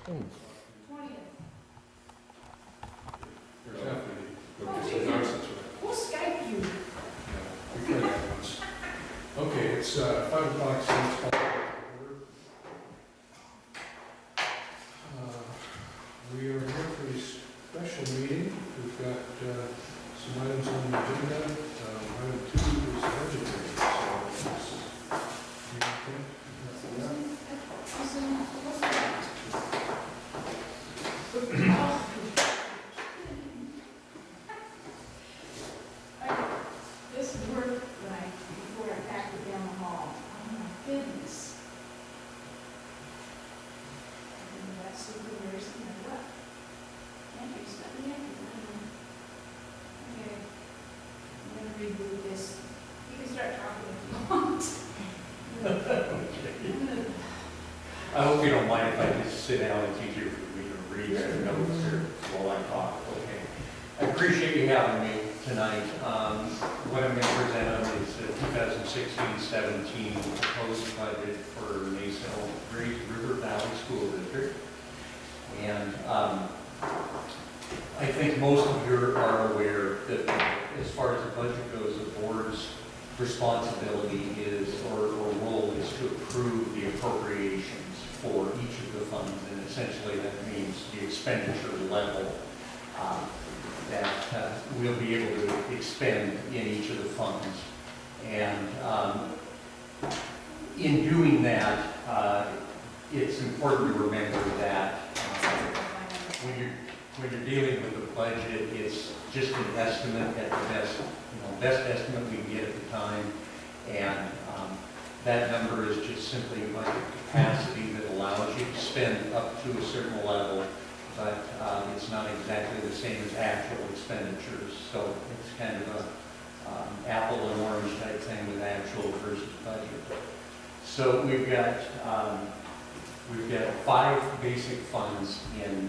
We'll Skype you. We tried that once. Okay, it's 5 o'clock, so let's call it order. We are here for a special meeting. We've got some items on the agenda. Item 2 is budgetary. So This is work right before I packed it down the hall. Oh my goodness. And that's souvenirs and I left. Entries, let me in. Okay. I'm gonna reboot this. You can start talking if you want. I hope you don't mind if I just sit down. It's easier for me to read some notes here while I talk. Okay. I appreciate you having me tonight. What I'm going to present on is the 2016-17 proposed budget for Naselle River Valley School District. And I think most of you are aware that as far as the budget goes, the board's responsibility is, or role is to approve the appropriations for each of the funds, and essentially that means the expenditure level that we'll be able to expend in each of the funds. And in doing that, it's important to remember that when you're dealing with a budget, it's just an estimate at the best estimate we can get at the time, and that number is just simply a budget capacity that allows you to spend up to a certain level, but it's not exactly the same as actual expenditures. So it's kind of a apple and orange type thing with actual versus budget. So we've got 5 basic funds in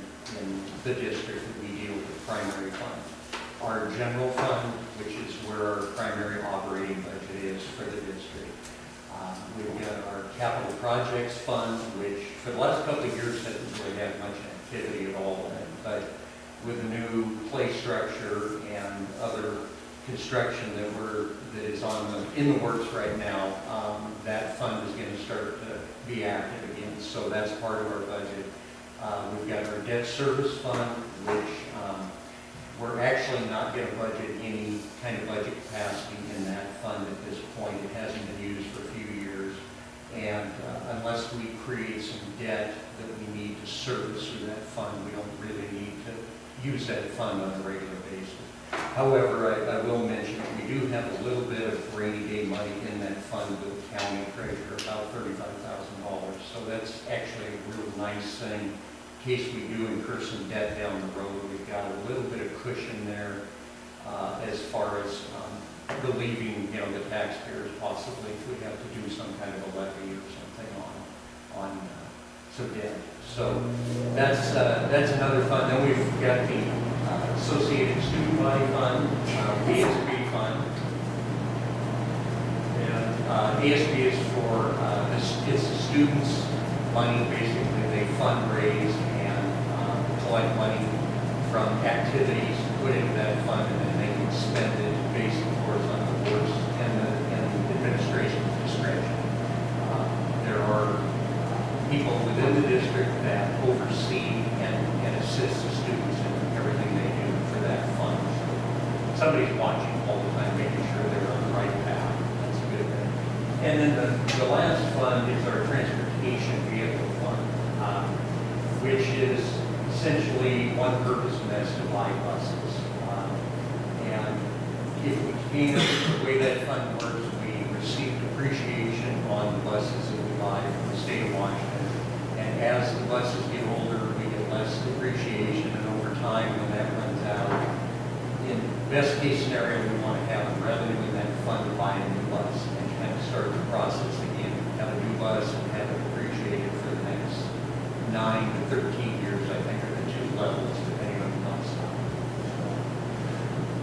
the district that we deal with. The primary fund, our general fund, which is where our primary operating budget is for the district. We've got our capital projects fund, which for the last couple of years hasn't really had much activity at all in it, but with the new play structure and other construction that is in the works right now, that fund is going to start to be active again. So that's part of our budget. We've got our debt service fund, which we're actually not going to budget any kind of budget capacity in that fund at this point. It hasn't been used for a few years. And unless we create some debt that we need to service through that fund, we don't really need to use that fund on a regular basis. However, I will mention that we do have a little bit of rainy day money in that fund with the county treasurer, about $35,000. So that's actually a real nice thing. In case we do incur some debt down the road, we've got a little bit of cushion there as far as relieving, the taxpayers possibly if we have to do some kind of a levy or something on some debt. So that's another fund. Then we've got the Associated Student Body Fund, ASB Fund, and ASB is for it's the students' money. Basically, they fundraise and collect money from activities, put into that fund, and then they can spend it based, of course, on the board's and the administration's discretion. There are people within the district that oversee and assist the students in everything they do for that fund. So somebody's watching all the time, making sure they're on the right path. That's a good thing. And then the last fund is our transportation vehicle fund, which is essentially one purpose, and that's to buy buses. And if we can, the way that fund works, we receive depreciation on the buses that we buy from the state of Washington. And as the buses get older, we get less depreciation, and over time, when that runs out, in best case scenario, we want to have revenue in that fund to buy a new bus and kind of start the process again. Have a new bus and have it depreciated for the next 9 to 13 years, I think, are the 2 levels, depending on the bus.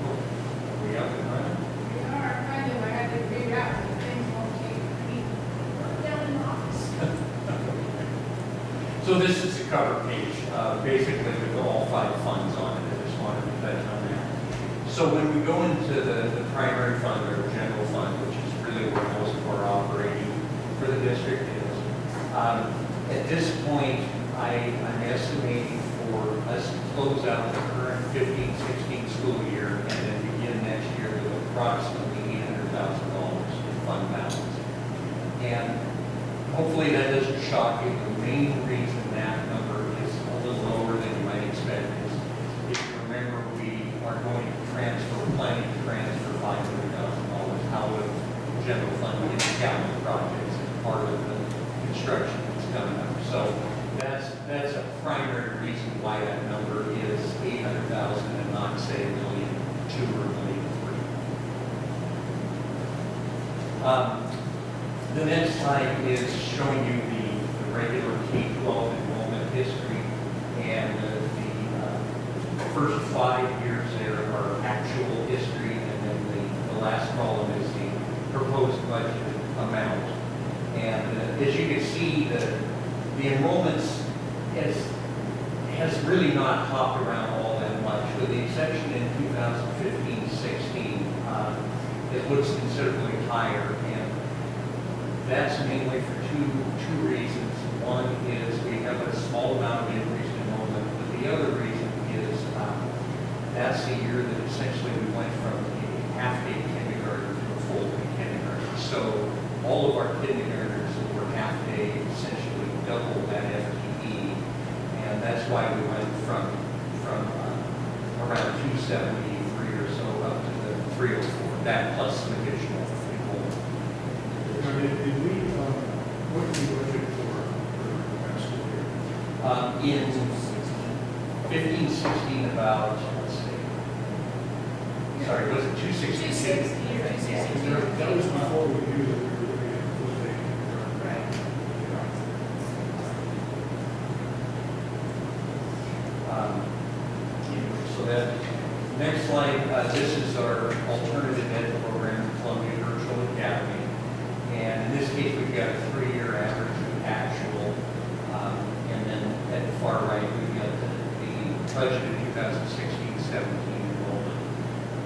Are we up and running? We are kind of, I had to figure out the things won't take me down in the office. So this is the cover page, basically with all 5 funds on it. I just wanted to touch on that. So when we go into the primary fund or general fund, which is really where most of our operating for the district is, at this point, I'm estimating for us to close out the current 15-16 school year and then begin next year with approximately $800,000 in fund balance. And hopefully that doesn't shock you. The main reason that number is a little lower than you might expect is, if you remember, we are going to planning to transfer $500,000 out of general fund into capital projects as part of the construction that's coming up. So that's a primary reason why that number is 800,000 and not say $1.2 million or $1.3 million. The next slide is showing you the regular K-12 enrollment history, and the first 5 years there are actual history, and then the last column is the proposed budget amount. And as you can see, the enrollments has really not hopped around all that much, with the exception in 2015-16. It looks considerably higher, and that's mainly for two reasons. One is we have a small amount of increased enrollment, but the other reason is that's the year that essentially we went from a half-day kindergarten to a full-day kindergarten. So all of our kindergartners that were half-day essentially doubled that FTE, and that's why we went from around 273 or so up to the 304. That plus some additional enrollment. Now, did we, what did we budget for last school year? In 15-16, about, let's see, sorry, was it 260? 260. That was before we knew that we were going to get a full day. Right. So that next slide, this is our alternative ed program, Columbia Virtual Academy. And in this case, we've got a 3-year average of actual. And then at the far right, we've got the budgeted 2016-17 enrollment.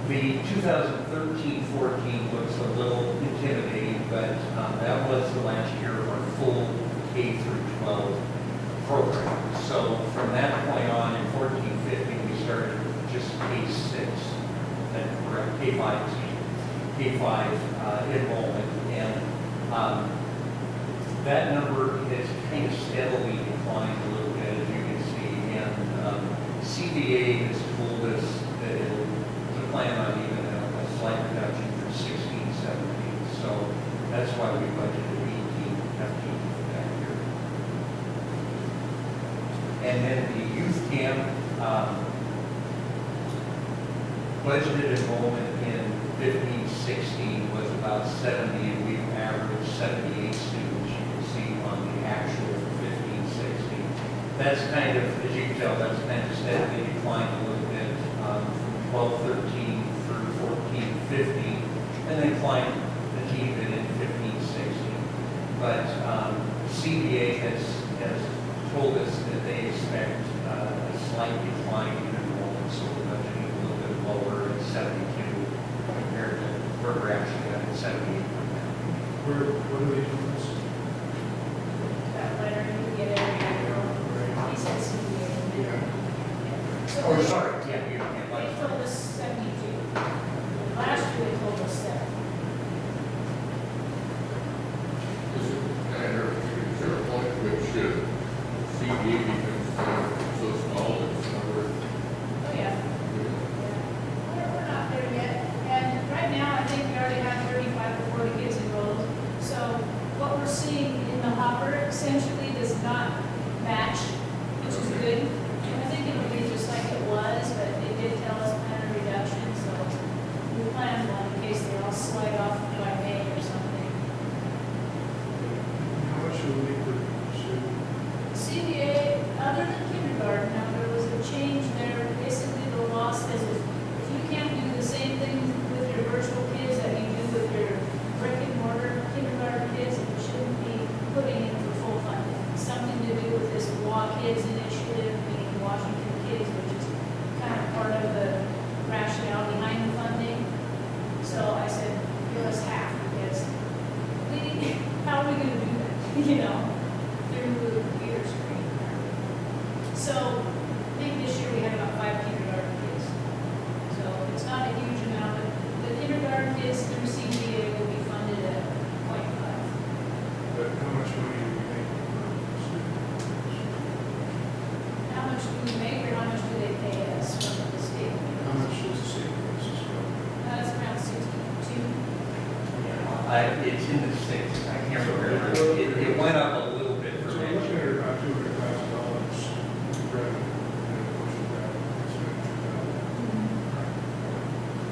The 2013-14 looks a little intimidating, but that was the last year of our full K through 12 program. So from that point on, in 14-15, we started just K6, then K5, K5 enrollment, and that number has kind of steadily declined a little bit, as you can see, and CBA has told us that it'll plan on even a slight reduction for 16-17, so that's why we budgeted 18-15 for that year. And then the youth camp, budgeted enrollment in 15-16 was about 70, and we've averaged 78 students, you can see on the actual for 15-16. That's kind of, as you can tell, that's kind of steadily declined a little bit from 12-13 through 14-15, and then climbed a teeny bit in 15-16. But CBA has told us that they expect a slight decline in enrollment, so we're budgeting a little bit lower at 72 compared to where we're actually at 78. What are they doing this? That letter you get every year, he says CBA. Yeah. So Oh, sorry, yeah, you can't they like. told us 72. Last year they told us 7. Is there a point at which CBA becomes so small that it's not worth Oh, yeah. doing? We're not there yet. And right now, I think we already have 35 or 40 kids enrolled. So what we're seeing in the hopper essentially does not match, which is good. And I think it'll be just like it was, but it did tell us plan a reduction, so we planned one in case they all slide off by May or something. How much do we put student? CBA Kids initiative, meaning Washington Kids, which is kind of part of the rationale behind the funding. So I said, give us half, because how are we gonna do that, you know, through the computer screen? So I think this year we had about 5 kindergarten kids. So it's not a huge amount, but the kindergarten kids through CBA will be funded at 0.5. But how much money do we make per student? How much do we make, or how much do they pay us from the state? How much does the state pay us as well? That's around 62. It's in the six, I can't remember. It went up a little bit So for we're next looking year. at about $200,000 revenue, and a portion of that expenditure.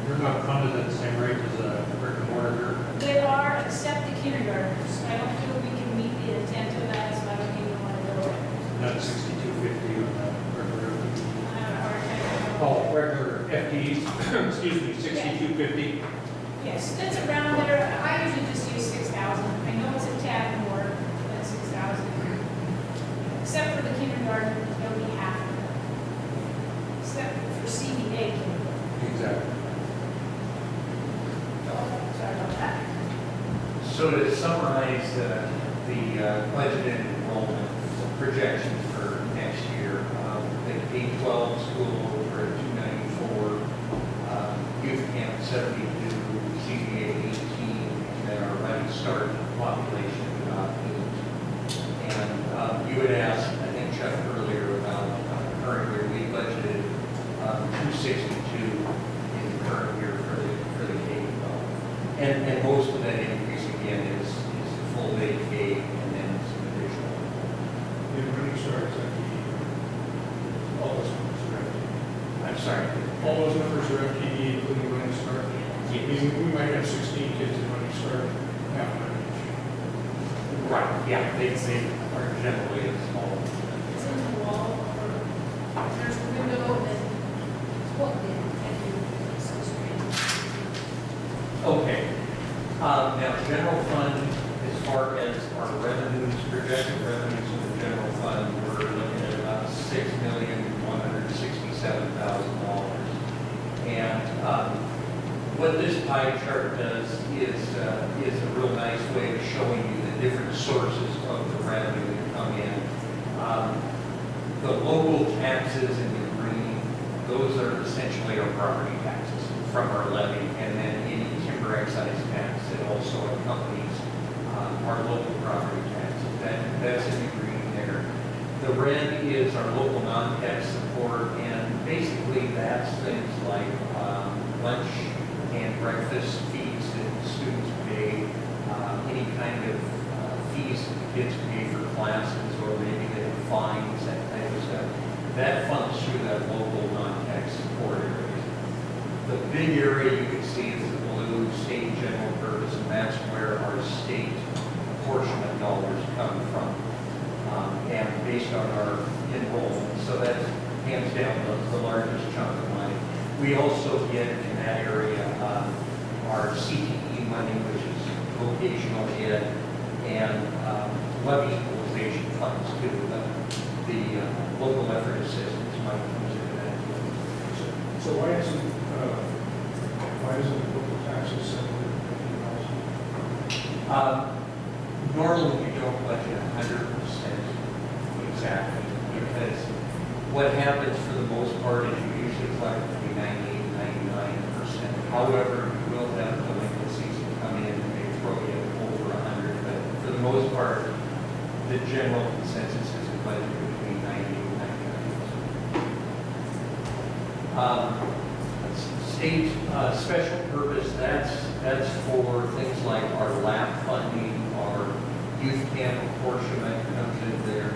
You're not funded at the same rate as a brick and mortar. They are, except the kindergartners. I don't feel we can meet the intent of that, so I don't even want to go there. Not 6250 on the regular. I have a hard time. Oh, regular FTEs, excuse me, 6250. Yes, that's around there. I usually just use 6,000. I know it's a tad more than 6,000. Except for the kindergarten, it'll be half of it. Except for CBA kindergarten. Exactly. Oh, sorry about that. So to summarize the budgeted enrollment projections for next year, the K-12 school for 294, youth camp 72, CBA 18, and then our running start population about 8. And you had asked, I think Chuck earlier, about current year, we budgeted 262 in the current year for the K-12. And most of that increase again is full day K and then some additional. The running start is FTE. All those numbers are FTE. I'm sorry. All those numbers are FTE, including running start. We might have 16 kids in running start, half an hour each. Right, yeah, they are generally a small. It's in the wall, or there's a window that is plugged in, and you so strange. Okay. Now, general fund, as far as our revenues, projected revenues in the general fund, we're looking at about $6,167,000. And what this pie chart does is a real nice way of showing you the different sources of the revenue that come in. The local taxes in the green, those are essentially our property taxes from our levy, and then any timber excise tax that also accompanies our local property taxes. That's in the green there. The red is our local non-tax support, and basically that's things like lunch and breakfast fees that students pay, any kind of fees that the kids pay for classes, or maybe they have fines, that type of stuff. That funds through that local non-tax support area. The big area you can see is the blue state general purpose, and that's where our state apportionment dollars come from, and based on our enrollment. So that's hands down the largest chunk of money. We also get in that area our CTE money, which is vocational ed, and levy equalization funds too. The local effort assistance money comes into that. So why isn't the local taxes set at 50,000? Normally, we don't budget 100% exactly, because what happens for the most part is you usually collect between 98 and 99%. However, you will have delinquencies that come in and they throw you over 100, but for the most part, the general consensus is a budget between 98 and 99%. State special purpose, that's for things like our lab funding, our youth camp apportionment comes in there,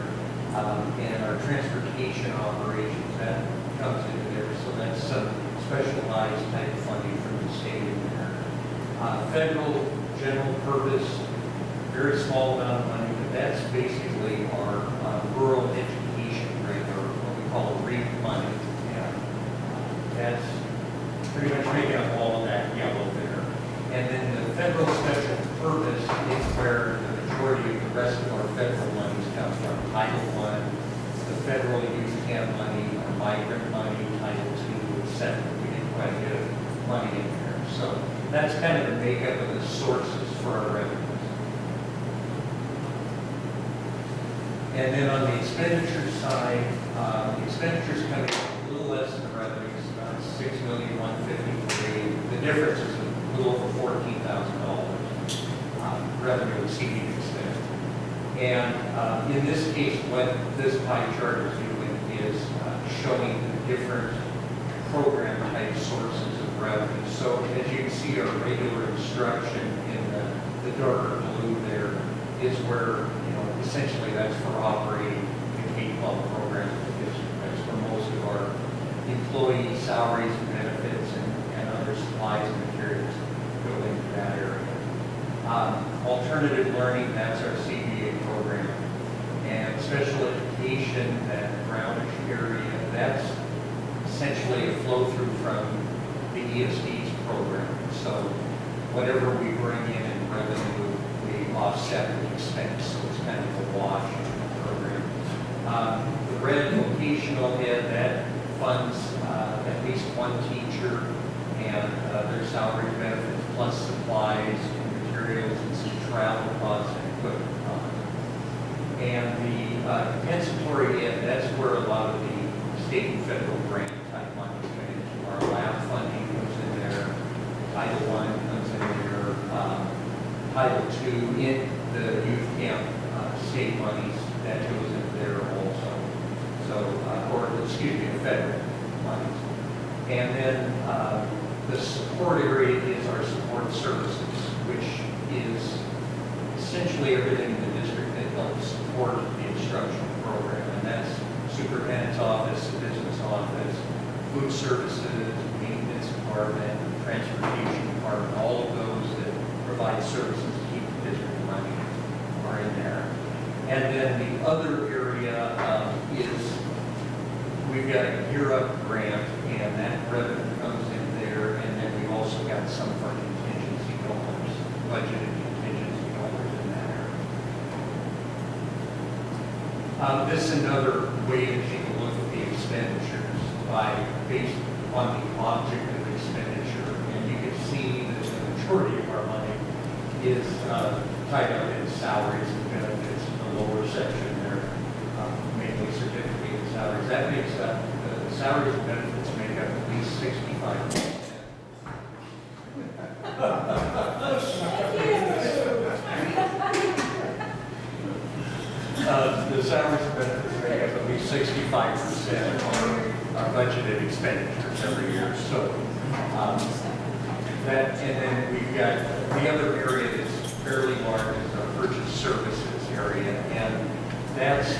and our transportation operations, that comes into there. So that's some specialized type of funding from the state in there. Federal general purpose, very small amount of money, but that's basically our rural education grant, or what we call REAP money. And that's pretty much making up all of that yellow there. And then the federal special purpose is where the majority of the rest of our federal monies come from. Title I, the federal youth camp money, or migrant money, Title II, etc. We didn't quite get money in there. So that's kind of the makeup of the sources for our revenues. And then on the expenditure side, the expenditures come in a little less than the revenues, about $6,153,000. The difference is a little over $14,000 revenue exceeding expense. And in this case, what this pie chart is doing is showing the different program type sources of revenue. So as you can see, our regular instruction in the darker blue there is where, essentially that's for operating the K-12 program of the district. That's where most of our employee salaries and benefits and other supplies and materials go into that area. Alternative learning, that's our CBA program. And special education, that brownish area, that's essentially a flow through from the ESD's program. So whatever we bring in revenue, we offset the expense. So it's kind of a wash in the program. The red vocational ed, that funds at least one teacher and their salary benefits plus supplies and materials and some travel costs and equipment costs. And the compensatory ed, that's where a lot of the state and federal grant type money is going into. Our lab funding comes in there, Title I comes in there, Title II, in the youth camp state monies, that goes into there also. So, or excuse me, the federal monies. And then the support area is our support services, which is essentially everything in the district that helps support the instructional program. And that's superintendent's office, the business office, food services, maintenance department, transportation department, all of those that provide services to keep the district money are in there. And then the other area is we've got a Gear Up grant, and that revenue comes in there, and then we've also got some of our contingency dollars, budgeted contingency dollars in that area. This is another way to take a look at the expenditures based on the object of expenditure. And you can see that the majority of our money is tied up in salaries and benefits in the lower section there, mainly certificate salaries. That makes up, the salaries and benefits make up at least 65%. The salaries and benefits make up at least 65% of our budgeted expenditures every year. So that, and then we've got the other area that's fairly large is our purchase services area, and that's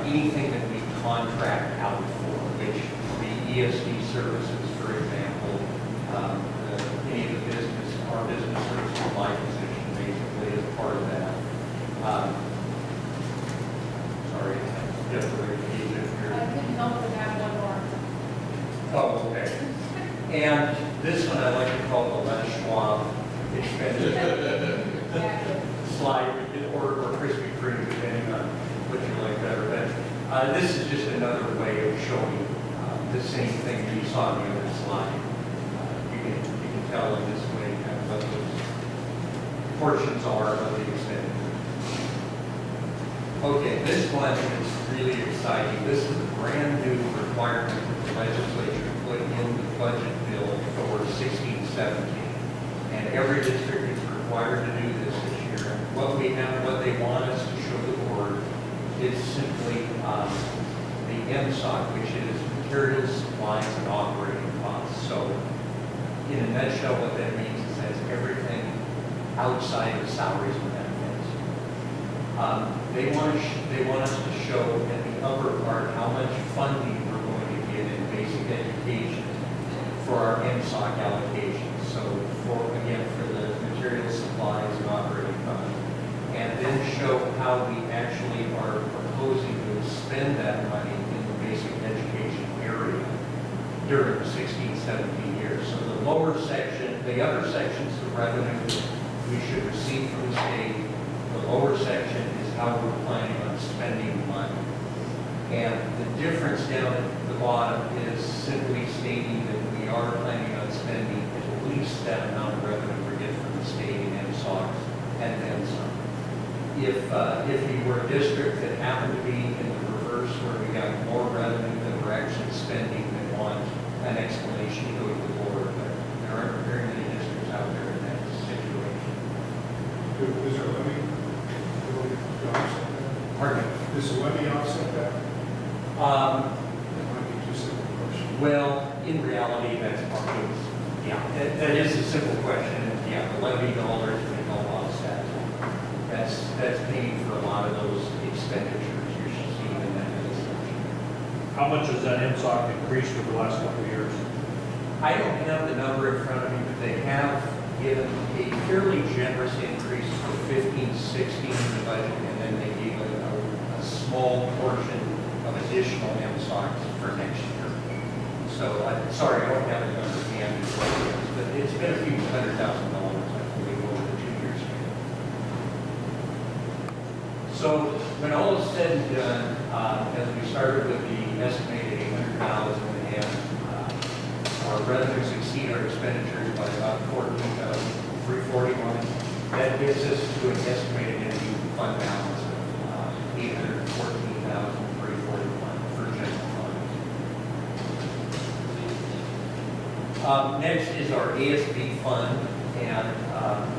anything that we contract out for, which the ESD services, for example, any of the business, our business service supply position basically is part of that. Sorry, I have to read here. I couldn't help but have one more. Oh, okay. And this one I like to call the Les Schwab expenditure slide, or Krispy Kreme, depending on what you like better. But this is just another way of showing the same thing you saw on the other slide. You can tell in this way kind of what those portions are of the expenditure. Okay, this one is really exciting. This is a brand new requirement that the legislature put in the budget bill for 16-17. And every district is required to do this year. And what they want us to show the board is simply the MSOC, which is materials, supplies, and operating costs. So in a nutshell, what that means is that's everything outside of salaries and benefits. They want us to show at the upper part how much funding we're going to get in basic education for our MSOC allocations. So for the materials, supplies, and operating costs. And then show how we actually are proposing to spend that money in the basic education area during 16-17 years. So the lower section, the other sections of revenue we should receive from the state. The lower section is how we're planning on spending money. And the difference down at the bottom is simply stating that we are planning on spending at least that amount of revenue we get from the state and MSOX and then some. If you were a district that happened to be in the reverse where we got more revenue than we're actually spending, they want an explanation to go to the board, but there aren't very many districts out there in that situation. Is there a levy? To offset that? Pardon me? Is the levy offset that? That might be too simple a question. Well, in reality, that's part of, yeah, that is a simple question. Yeah, the levy dollars can help offset. That's paying for a lot of those expenditures you're seeing in that legislation. How much has that MSOC increased over the last couple of years? I don't have the number in front of me, but they have given a fairly generous increase for 15, 16 in the budget, and then they gave a small portion of additional MSOCs for next year. So, sorry, I don't have it on hand, but it's been a few $100,000, I believe, over the 2 years. So, when all is said and done, as we started with the estimated 800,000, and our revenues exceed our expenditures by about 14,341, that gets us to an estimated ending fund balance of 814,341 for general fund. Next is our ASB fund, and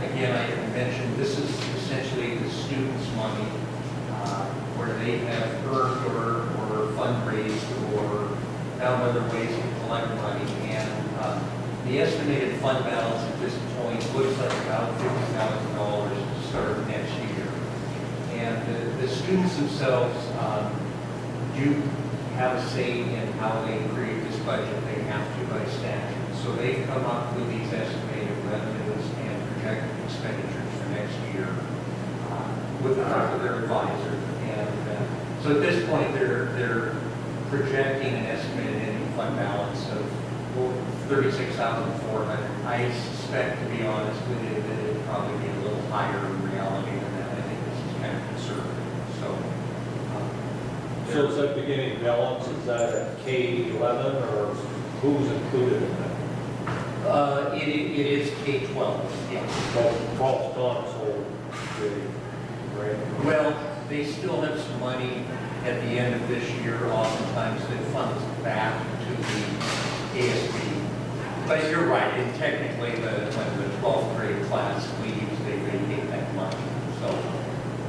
again, I mentioned this is essentially the students' money where they have earned or fundraised or found other ways to collect money. And the estimated fund balance at this point looks like about $50,000 to start next year. And the students themselves do have a say in how they create this budget. They have to by statute. So they've come up with these estimated revenues and projected expenditures for next year with the help of their advisor. And so at this point, they're projecting an estimated ending fund balance of $36,400. I suspect, to be honest with you, that it'd probably be a little higher in reality than that. I think this is kind of conservative. So is that beginning balance, is that at K-11 or who's included in that? It is K-12, yeah. Well, 12's gone, so, right? Well, they still have some money at the end of this year, oftentimes that funds back to the ASB. But you're right, and technically, when the 12th grade class leaves, they vacate that money. So,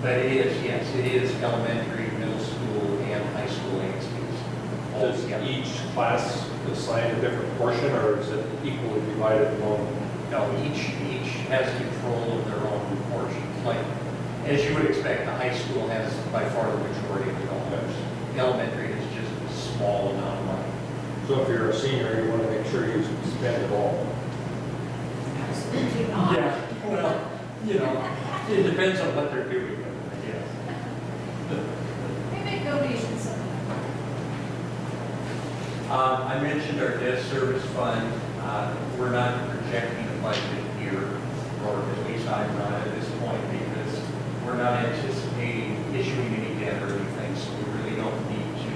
but it is, yes, it is elementary, middle school, and high school ASBs. Does each class assign a different portion, or is it equally divided among? No, each has control of their own portions. Like, as you would expect, the high school has by far the majority of the dollars. The elementary is just a small amount of money. So if you're a senior, you want to make sure you spend it all. Absolutely not. Yeah, well, it depends on what they're doing, I guess. They make donations sometimes. I mentioned our debt service fund. We're not projecting a budget here, or at least I'm not at this point, because we're not anticipating issuing any debt or anything, so we really don't need to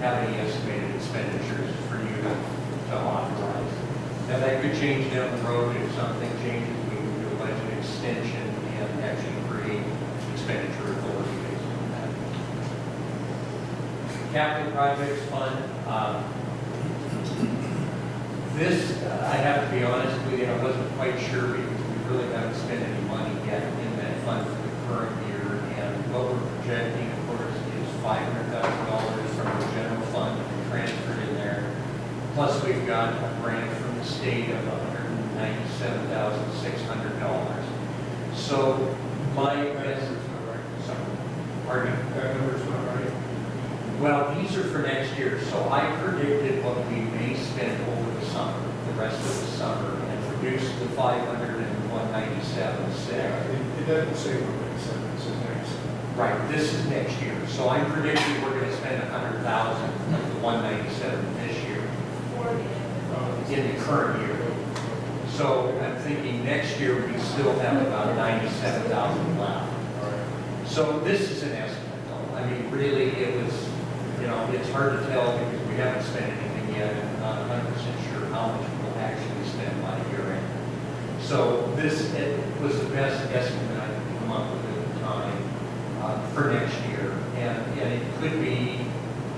have any estimated expenditures for you to authorize. Now, that could change down the road. If something changes, we can do a budget extension and actually create expenditure authority based on that. Capital Projects Fund. This, I have to be honest with you, I wasn't quite sure because we really haven't spent any money yet in that fund for the current year. And what we're projecting, of course, is $500,000 from the general fund to be transferred in there. Plus, we've got a grant from the state of $197,600. So, my guess is, pardon me? That number's not right. Well, these are for next year, so I predicted what we may spend over the summer, the rest of the summer, and reduce the 500 and 197.6. It doesn't say 197, it says 97. Right, this is next year, so I'm predicting we're going to spend 100,000 of the 197 this year, in the current year. So I'm thinking next year we still have about 97,000 left. So this is an estimate, though. I mean, really, it was, it's hard to tell because we haven't spent anything yet, and I'm not 100% sure how much we'll actually spend by year end. So this was the best estimate I could come up with at the time for next year, and it could be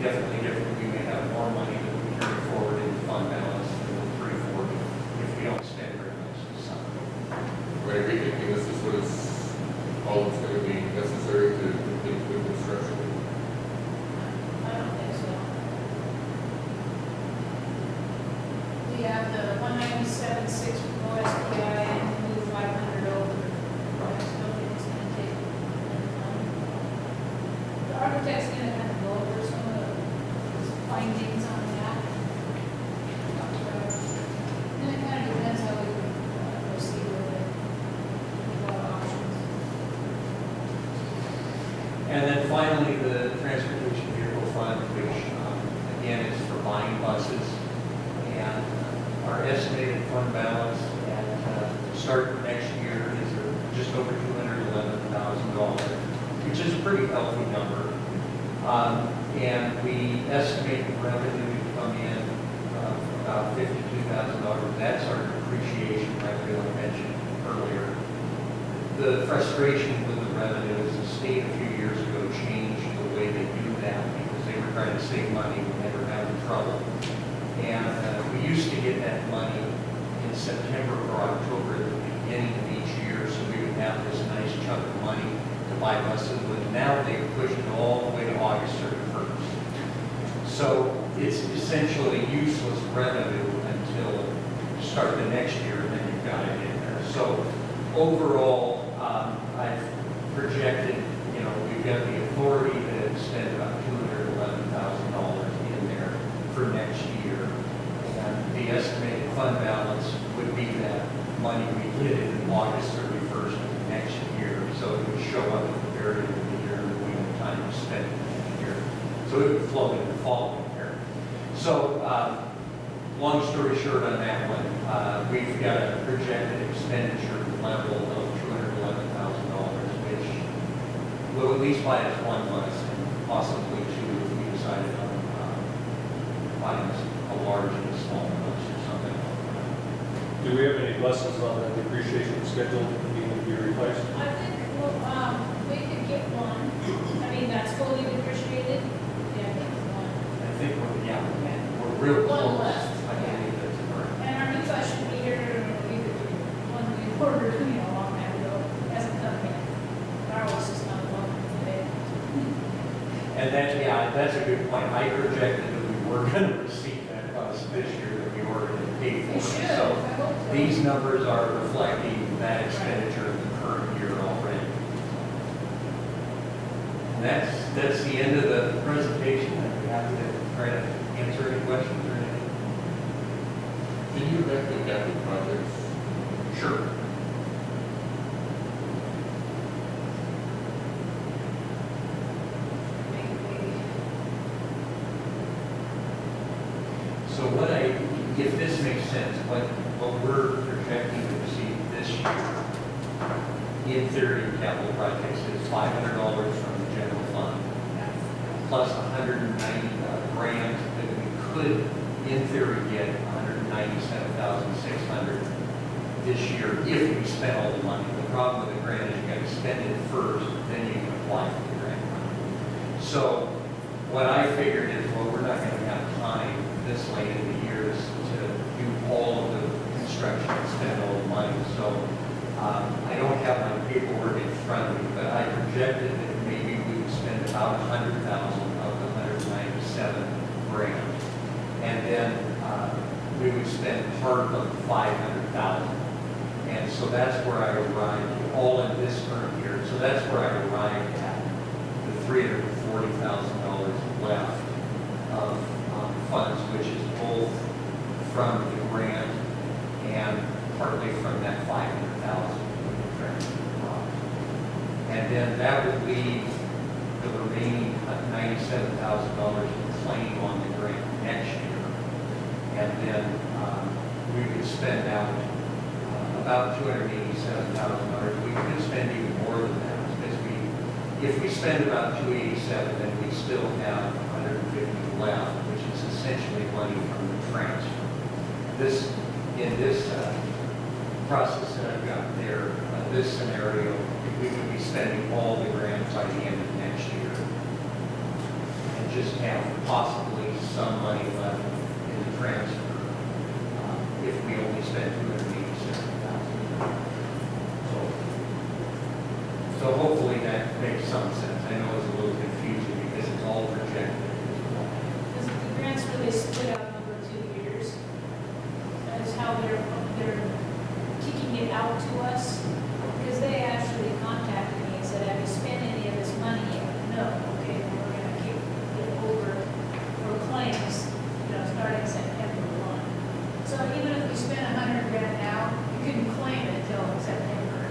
definitely different. We may have more money that we carry forward in the fund balance than the 340 if we don't spend very much this summer. Right, are we thinking this is what is, all that's going to be necessary to complete the construction? I don't think so. We have the 197.6 from OSPI and move 500 over. I just don't think it's gonna take. The architect's gonna kind of go over some of the findings on that. Then it kind of depends how we proceed with it. What options. And then finally, the transportation vehicle fund, which again is for buying buses. And our estimated fund balance at start of next year is just over $211,000, which is a pretty healthy number. And we estimate the revenue to come in about $52,000. That's our depreciation revenue I mentioned earlier. The frustration with the revenue is the state a few years ago changed the way they do that because they were trying to save money when they were having trouble. And we used to get that money in September or October at the beginning of each year, so we would have this nice chunk of money to buy buses. But now they've pushed it all the way to August 31st. So it's essentially useless revenue until start the next year, and then you've got it in there. So overall, I've projected, we've got the authority to spend about $211,000 in there for next year. And the estimated fund balance would be that money we get in August 31st of next year. So it would show up at the very end of the year and we have time to spend it next year. So it would flow in the following year. So long story short on that one, we've got a projected expenditure level of $211,000, which will at least buy us one bus and possibly two if we decided on buying a large and a small bus or something like that. Do we have any buses on the depreciation schedule that need to be replaced? I think, well, we could get one. I mean, that's fully depreciated. Yeah, I think one. I think we're real One close. left, I believe that's correct. And our new bus should be here, either one we ordered, a long time ago, hasn't come yet. Our bus is not going today. And that's a good point. I projected that we were going to receive that bus this year that we ordered and paid for. We should, I So hope so. these numbers are reflecting that expenditure in the current year already. And that's the end of the presentation. I'd be happy to try to answer any questions or anything. Can you go back to the capital projects? Sure. So if this makes sense, what we're projecting to receive this year, in theory, capital projects is $500 from the general fund, plus $190 grand that we could, in theory, get $197,600 this year if we spent all the money. The problem with the grant is you got to spend it first, then you can apply for the grant money. So what I figured is, well, we're not going to have time this late in the year to do all of the construction and spend all the money. So I don't have my paperwork in front of me, but I projected that maybe we would spend about $100,000 of the $197 grand. And then we would spend part of $500,000. And so that's where I arrived, all in this current year. So that's where I arrived at the $340,000 left of funds, which is both from the grant and partly from that $500,000 grant. And then that would leave the remaining $97,000 to claim on the grant next year. And then we would spend out about $287,000. We could spend even more than that because if we spend about $287,000, then we still have $150,000 left money from the transfer. In this process that I've got there, this scenario, we would be spending all the grants by the end of next year. And just have possibly some money left in the transfer, if we only spend $287,000. So hopefully that makes some sense. I know it's a little confusing because it's all projected. Because the grants really split out over 2 years. That is how they're kicking it out to us. Because they actually contacted me and said, have you spent any of this money yet? No. Okay, then we're gonna kick it over for claims, starting September 1. So even if we spend $100,000 now, you couldn't claim it until September.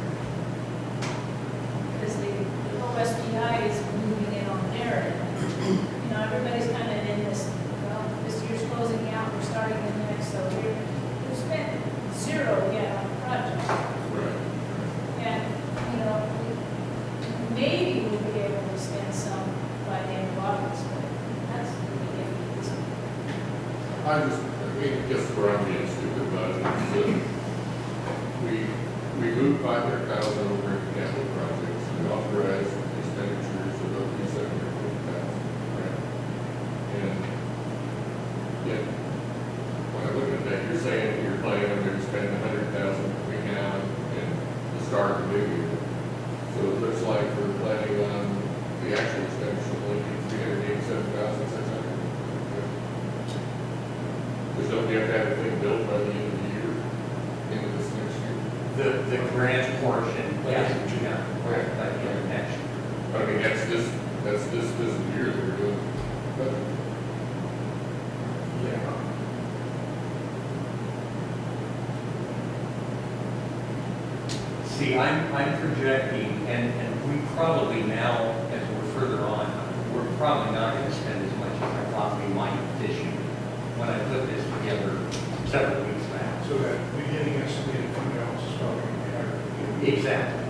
Because the OSPI is moving in on their end. Everybody's kind of in this, well, this year's closing out, we're starting the next, so we've spent zero yet on the project. Right. And, maybe we'll be able to spend some by the end of August, but that's really difficult. I guess where I'm being stupid about it is that we moved 500,000 over into capital projects, we authorized expenditures of roughly 750,000, right? And yet, when I look at that, you're saying you're planning on to spend 100,000 between now and the start of the new year. So it looks like we're planning on the actual expenditure only being 387,600. Because don't we have to have a thing built by the end of the year, into this next year? The grant portion, yes, correct, by the end of next year. I mean, that's this fiscal year that we're doing. But Yeah. See, I'm projecting, and we probably now, as we're further on, we're probably not going to spend as much as I thought we might this year. When I put this together several weeks back. So that beginning estimated fund balance is probably going to be higher. Exactly.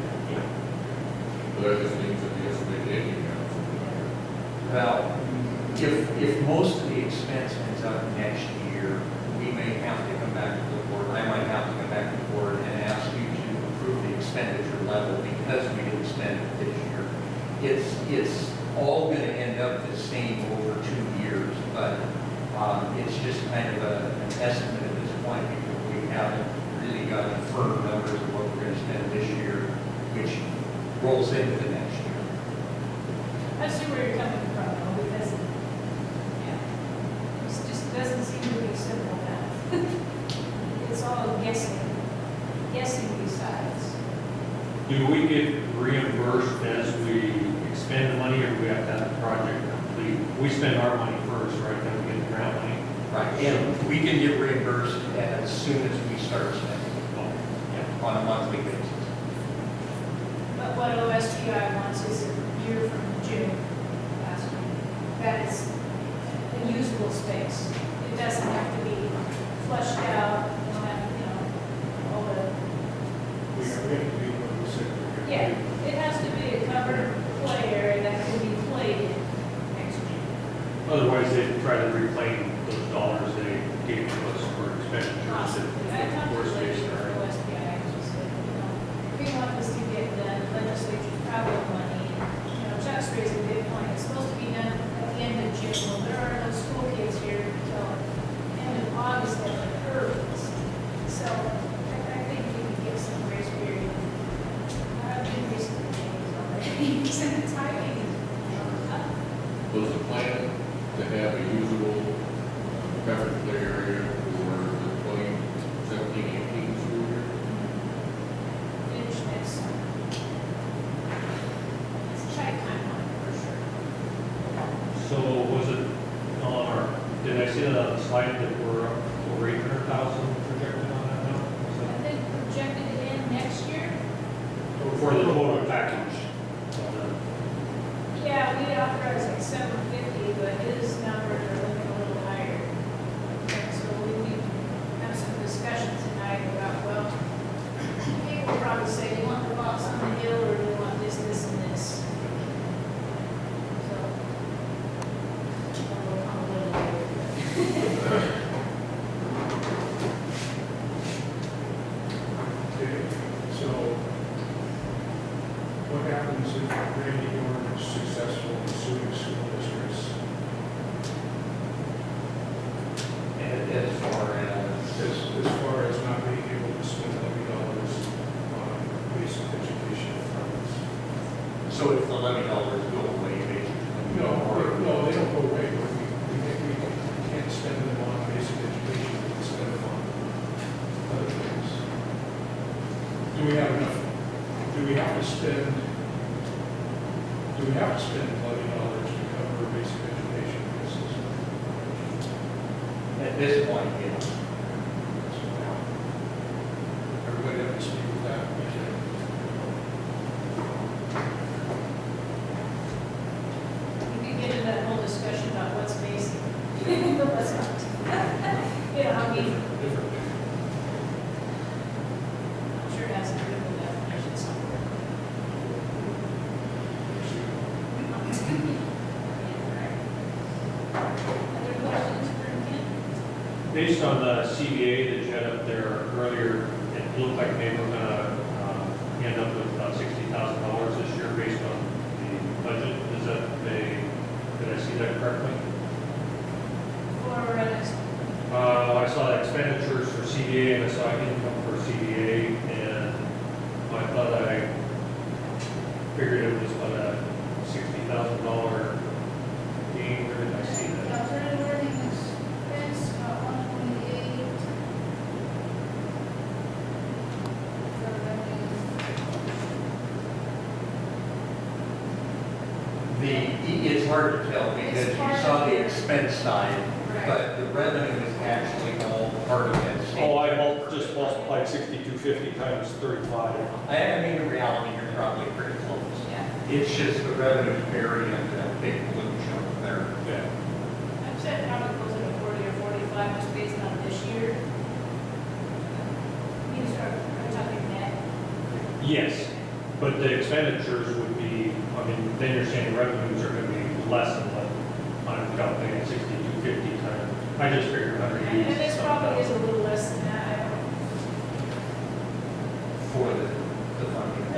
but that just means that the estimated ending balance will be higher. Well, if most of the expense ends up next year, we may have to come back to the board. I might have to come back to the board and ask you to approve the expenditure level because we didn't spend it this year. It's all going to end up the same over 2 years, but it's just kind of an estimate at this point because we haven't really got firm numbers of what we're going to spend this year, which rolls into the next year. I see where you're coming from, though, because, it just doesn't seem to be simple math. It's all guessing besides. Do we get reimbursed as we expend the money, or do we have to have the project complete? We spend our money first, right, then we get the grant money? Right, and we can get reimbursed as soon as we start spending on a monthly basis. But what OSPI wants is a year from June last week. That is a usable space. It doesn't have to be flushed out, you don't have, all the. We have to be what we said we're going to do. Yeah, it has to be a covered play area that can be played next year. Otherwise, they try to reclaim those dollars they gave to us for expenditures. Possibly. I talked to Worst the case lady for scenario. OSPI, and she said, we want this to get done, legislature's travel money. Chuck's raised a big point, it's supposed to be done at the end of June. Well, there are no school kids here until end of August at the earliest. So I think you can give some grace period. I've been recently changed already, because the timing is up. Was the plan to have a usable covered play area for the 2017-18 school year? Finish next summer. It's a tight timeline for sure. So was it on our, did I see that on the slide that we're over 800,000 projected on that now? Was I think projected to end next year. that for the total package? Yeah, we authorized like 750, but his numbers are looking a little higher. And so we have some discussions tonight about, well, he will probably say, do you want the box on the hill or do you want this, this, and this? So, we'll come a little later. Okay, so what happens if Randy Orr is successful in suing school districts? As far as, As far as not being able to spend levy dollars on basic education funds? so if the levy dollars go away, basically. No, they don't go away, but we can't spend them on basic education, we can spend them on other things. Do we have enough, do we have to spend levy dollars to cover basic education costs? At this point, yes. Everybody have to speak with that? We could get into that whole discussion about what's basic, what's not. You know, I mean, Different. I'm sure it has a critical definition somewhere. Other questions for Ken? Based on the CBA that you had up there earlier, it looked like they were gonna end up with about $60,000 this year based on the budget. Is that did I see that correctly? For next, I saw expenditures for CBA and I saw income for CBA, and I thought I figured it was about a $60,000 gain. Where did I see that? alternative learning expense, 128. For It's hard to tell because It's you hard saw to- the expense side, Right. but the revenue is actually all part of that. same- Oh, I just multiplied 6250 times 35. I mean, in reality, you're probably pretty close. Yeah. It's just the revenue vary into that big blue chunk there. Yeah. I've said probably closer to 40 or 45, just based on this year. You start, I'm talking net. Yes, but the expenditures would be, I mean, then you're saying revenues are going to be less than what I'm calculating 6250 times. I just figured And 180 this probably is a little less than that, I don't For the funding.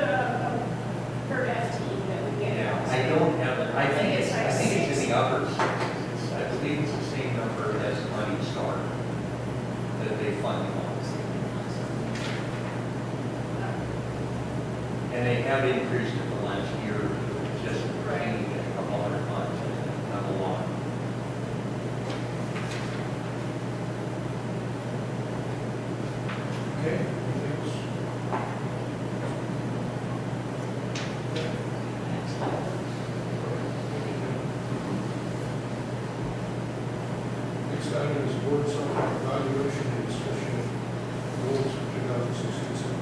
per FTE that we get. Yeah, I don't have it. I think it's like in six. the upper sixes. I believe it's the same number as Money Star that they fund on. And they have increased it the last year, or two, just Right. a couple hundred funds, not a lot. Okay, anything else? Next item is board summary evaluation and discussion of goals for 2016.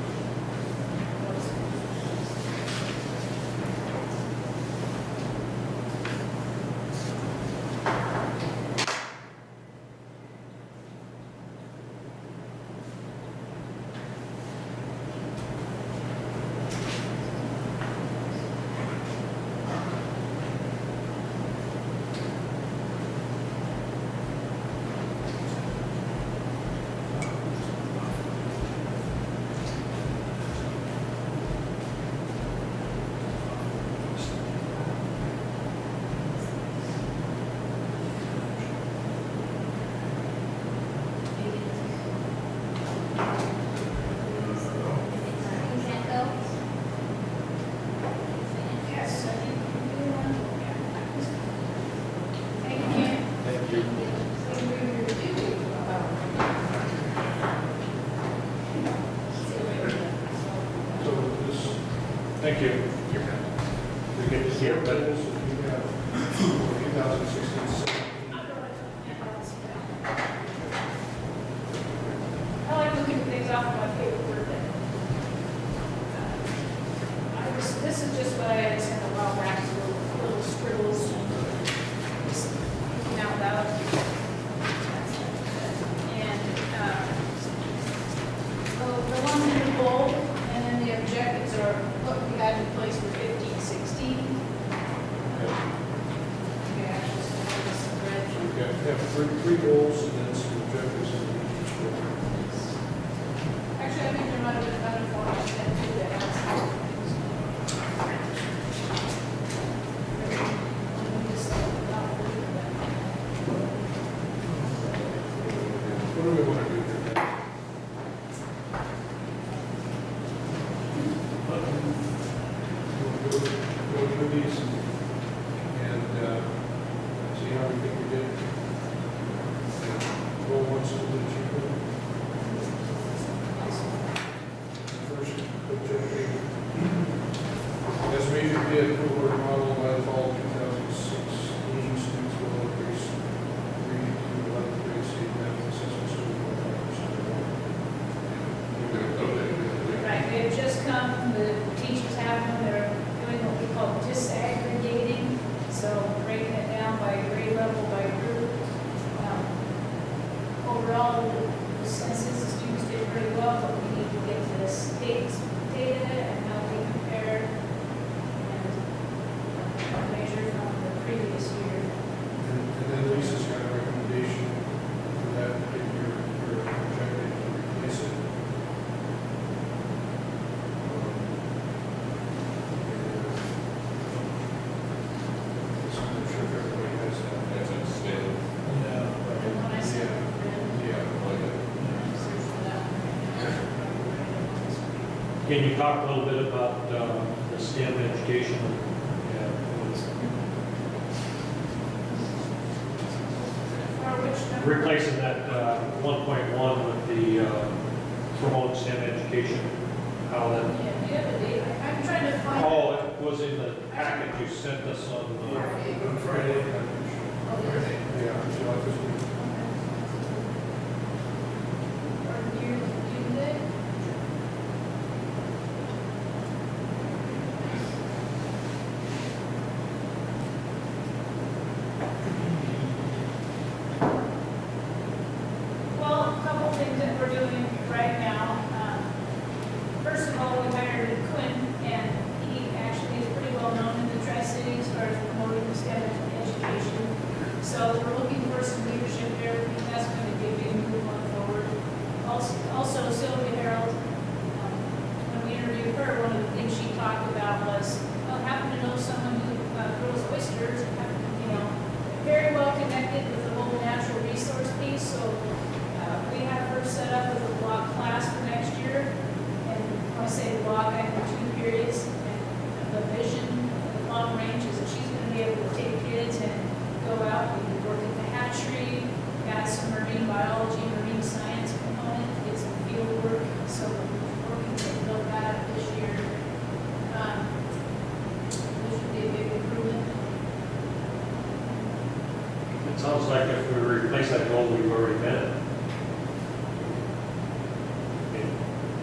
have three goals and then some objectives in each goal. Actually, I think there might have been another form I sent to that. What do we want to do here? We'll go through these and see how we think we did. Goal one, so that you first objective. Estimated bid approval order model by the fall 2016, students will increase 3 to 11th grade state math assessment school. Right, they've just come, the teachers have them, they're doing what we call disaggregating, so breaking it down by grade level, by group. Overall, the census, the students did pretty well, but we need to get the state's data and how they compare and measure from the previous year. And then Lisa's got a recommendation for that, if you're projecting to replace it. So I'm not sure if everybody has that. That's outstanding. Yeah. And when I said, Yeah, like it. search for that. Can you talk a little bit about the STEM education? Or which number? Replacing that 1.1 with the promote STEM education, how that, Yeah, do you have a date? I'm trying to find. oh, it was in the package you sent us on, On Friday. Yeah, July 15th. Or year, date? Well, a couple things that we're doing right now. First of all, we hired Quinn, and he actually is pretty well known in the Tri-Cities as far as promoting the STEM education. So we're looking for some leadership there. I think that's going to be a big move on forward. Also Sylvia Harold, when we interviewed her, one of the things she talked about was, well, happen to know someone who grows oysters, and you know, very well connected with the whole natural resource piece. So we have her set up with a block class for next year. And when I say block, I have 2 periods. And the vision, the long range is that she's going to be able to take kids and go out and work at the hatchery, add some marine biology, marine science component, get some field work. So we're working to build that up this year. Which would be a big improvement. it sounds like if we replace that goal, we've already met it.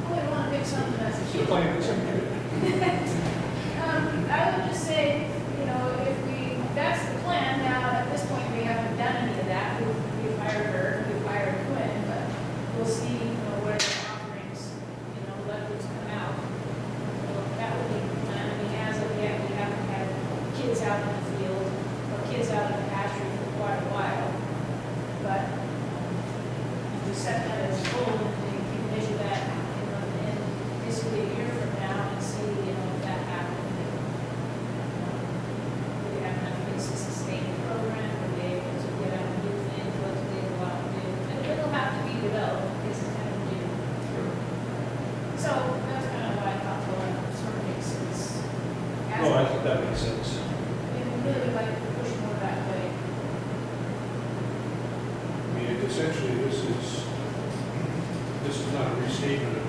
Well, we want to pick something that's The achievable. plan is good. I would just say, you know, if we, that's the plan. Now, at this point, we haven't done any of that. We've hired her, we've hired Quinn, but we'll see, you know, where the offerings, you know, levels come out. So that would be the plan. I mean, as of yet, we haven't had kids out in the field or kids out in the hatchery for quite a while. But we set that as a goal, and we can measure that, you know, in basically a year from now and see, you know, if that happened. Do we have enough kids to sustain the program, or be able to get out and do things, what do they go out and do? And it'll have to be developed, because it's kind of new. So that's kind of why I thought, well, it sort of makes sense. Oh, I think that makes sense. We really like to push more that way. I mean, essentially, this is not a restatement of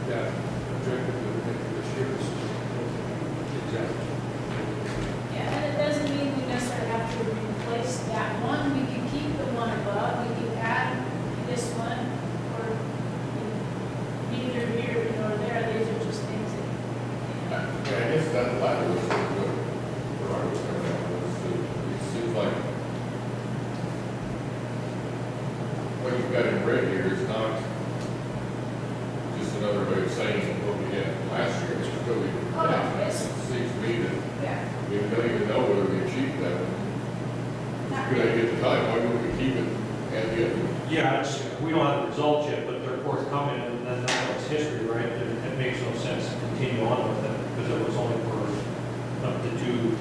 that objective that we had for this year. This is exactly. Yeah, and it doesn't mean we necessarily have to replace that one. We can keep the one above, we can add this one, or neither here nor there. These are just things that, Yeah, I guess that latter was where I was coming at, was that it seems like what you've got in red here is not just another way of saying what we had last year, it's totally different. Oh, no, It it's- seems to me that yeah. we don't even know whether we achieved that. Not Good idea to tell time, why would we keep it and the other? Yeah, it's, we don't have the results yet, but they're forthcoming, and then that's history, right? It makes no sense to continue on with it, because it was only for up to two,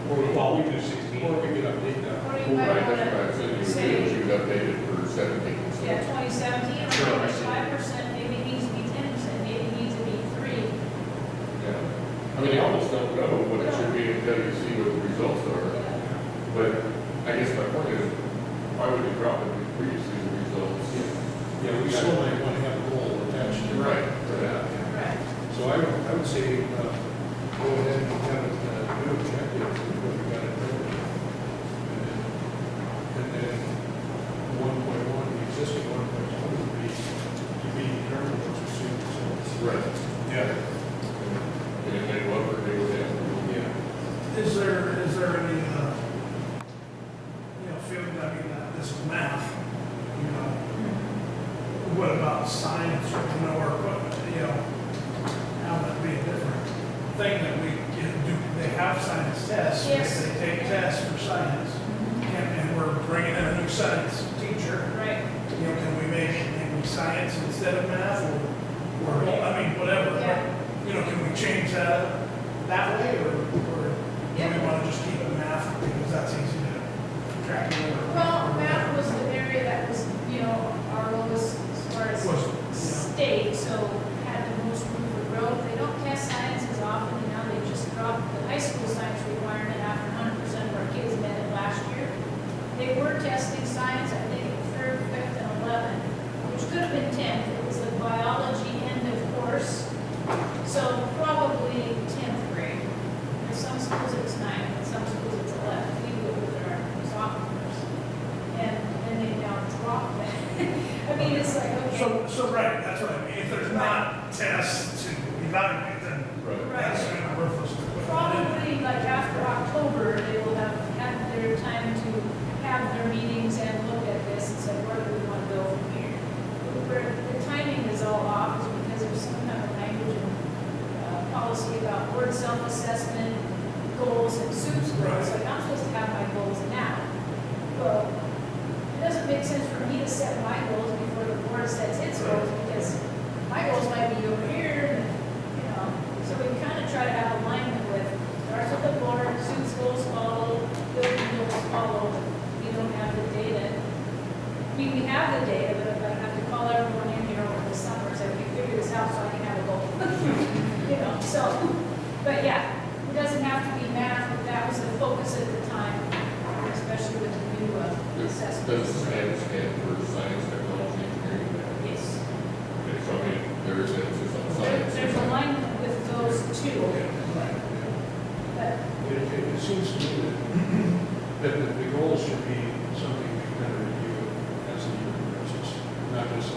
well, we do 16. Or we could update that. Or you might Right, that's wanna what I said, say- you would update it for 17. so- Yeah, 2017, or Sure, I maybe see. 5%, maybe it needs to be 10%, maybe it needs to be 3. Yeah. I mean, you almost don't know what it should be until you see what the results are. But I guess my point is, why would you drop it before you see the results? Yeah, we still might want to have a goal attached to Right. that. Right. So I would say, go ahead and have it, do objective, what we got it there. And then 1.1, the existing 1.1 would be to be determined once we see the results. Right. Yeah. And if they love it, they would have. Yeah. Is there any, feeling, I mean, this is math, what about science, or what, how that be a different thing that we do, they have science tests, Yes. they take tests for science, and we're bringing in a new science teacher, Right. can we make science instead of math, or, I mean, whatever, Yeah. but, can we change that way, or do Yeah. we want to just keep it math, because that's easy to track? Well, math was the area that was, our lowest as far as state, so had the most room for growth. They don't test science as often, and now they just dropped the high school science requirement after 100% of our kids met it last year. They were testing science, I think, in 3rd, 5th, and 11th, which could have been 10th. It was the biology end of course, so probably 10th grade. In some schools it's 9th, in some schools it's 11th. We do it with our sophomores. And they now drop that. I mean, it's like, okay. So right, that's what I mean, if there's not tests to evaluate, then Right. that's kind of worthless to put it in. Probably like after October, they will have had their time to have their meetings and look at this and say, where do we want to go from here? Where the timing is all off is because there's some kind of language and policy about word self-assessment, goals, and SUPS goals. Like, I'm supposed to have my goals now. Well, it doesn't make sense for me to set my goals before the board sets its goals, because my goals might be over here, and, so we kind of try to have alignment with, starts with the board, SUPS goals follow, building goals follow. We don't have the data. I mean, we have the data, but I have to call everyone in here over the summer and say, we figure this out so I can have a goal. So, but yeah, it doesn't have to be math, but that was the focus at the time, especially with the new assessment. Does stand for science, technology, engineering, math? Yes. Okay, so I mean, there is emphasis on science. There's alignment with those two. But, It seems to me that the goals should be something we kind of review as the year progresses, not just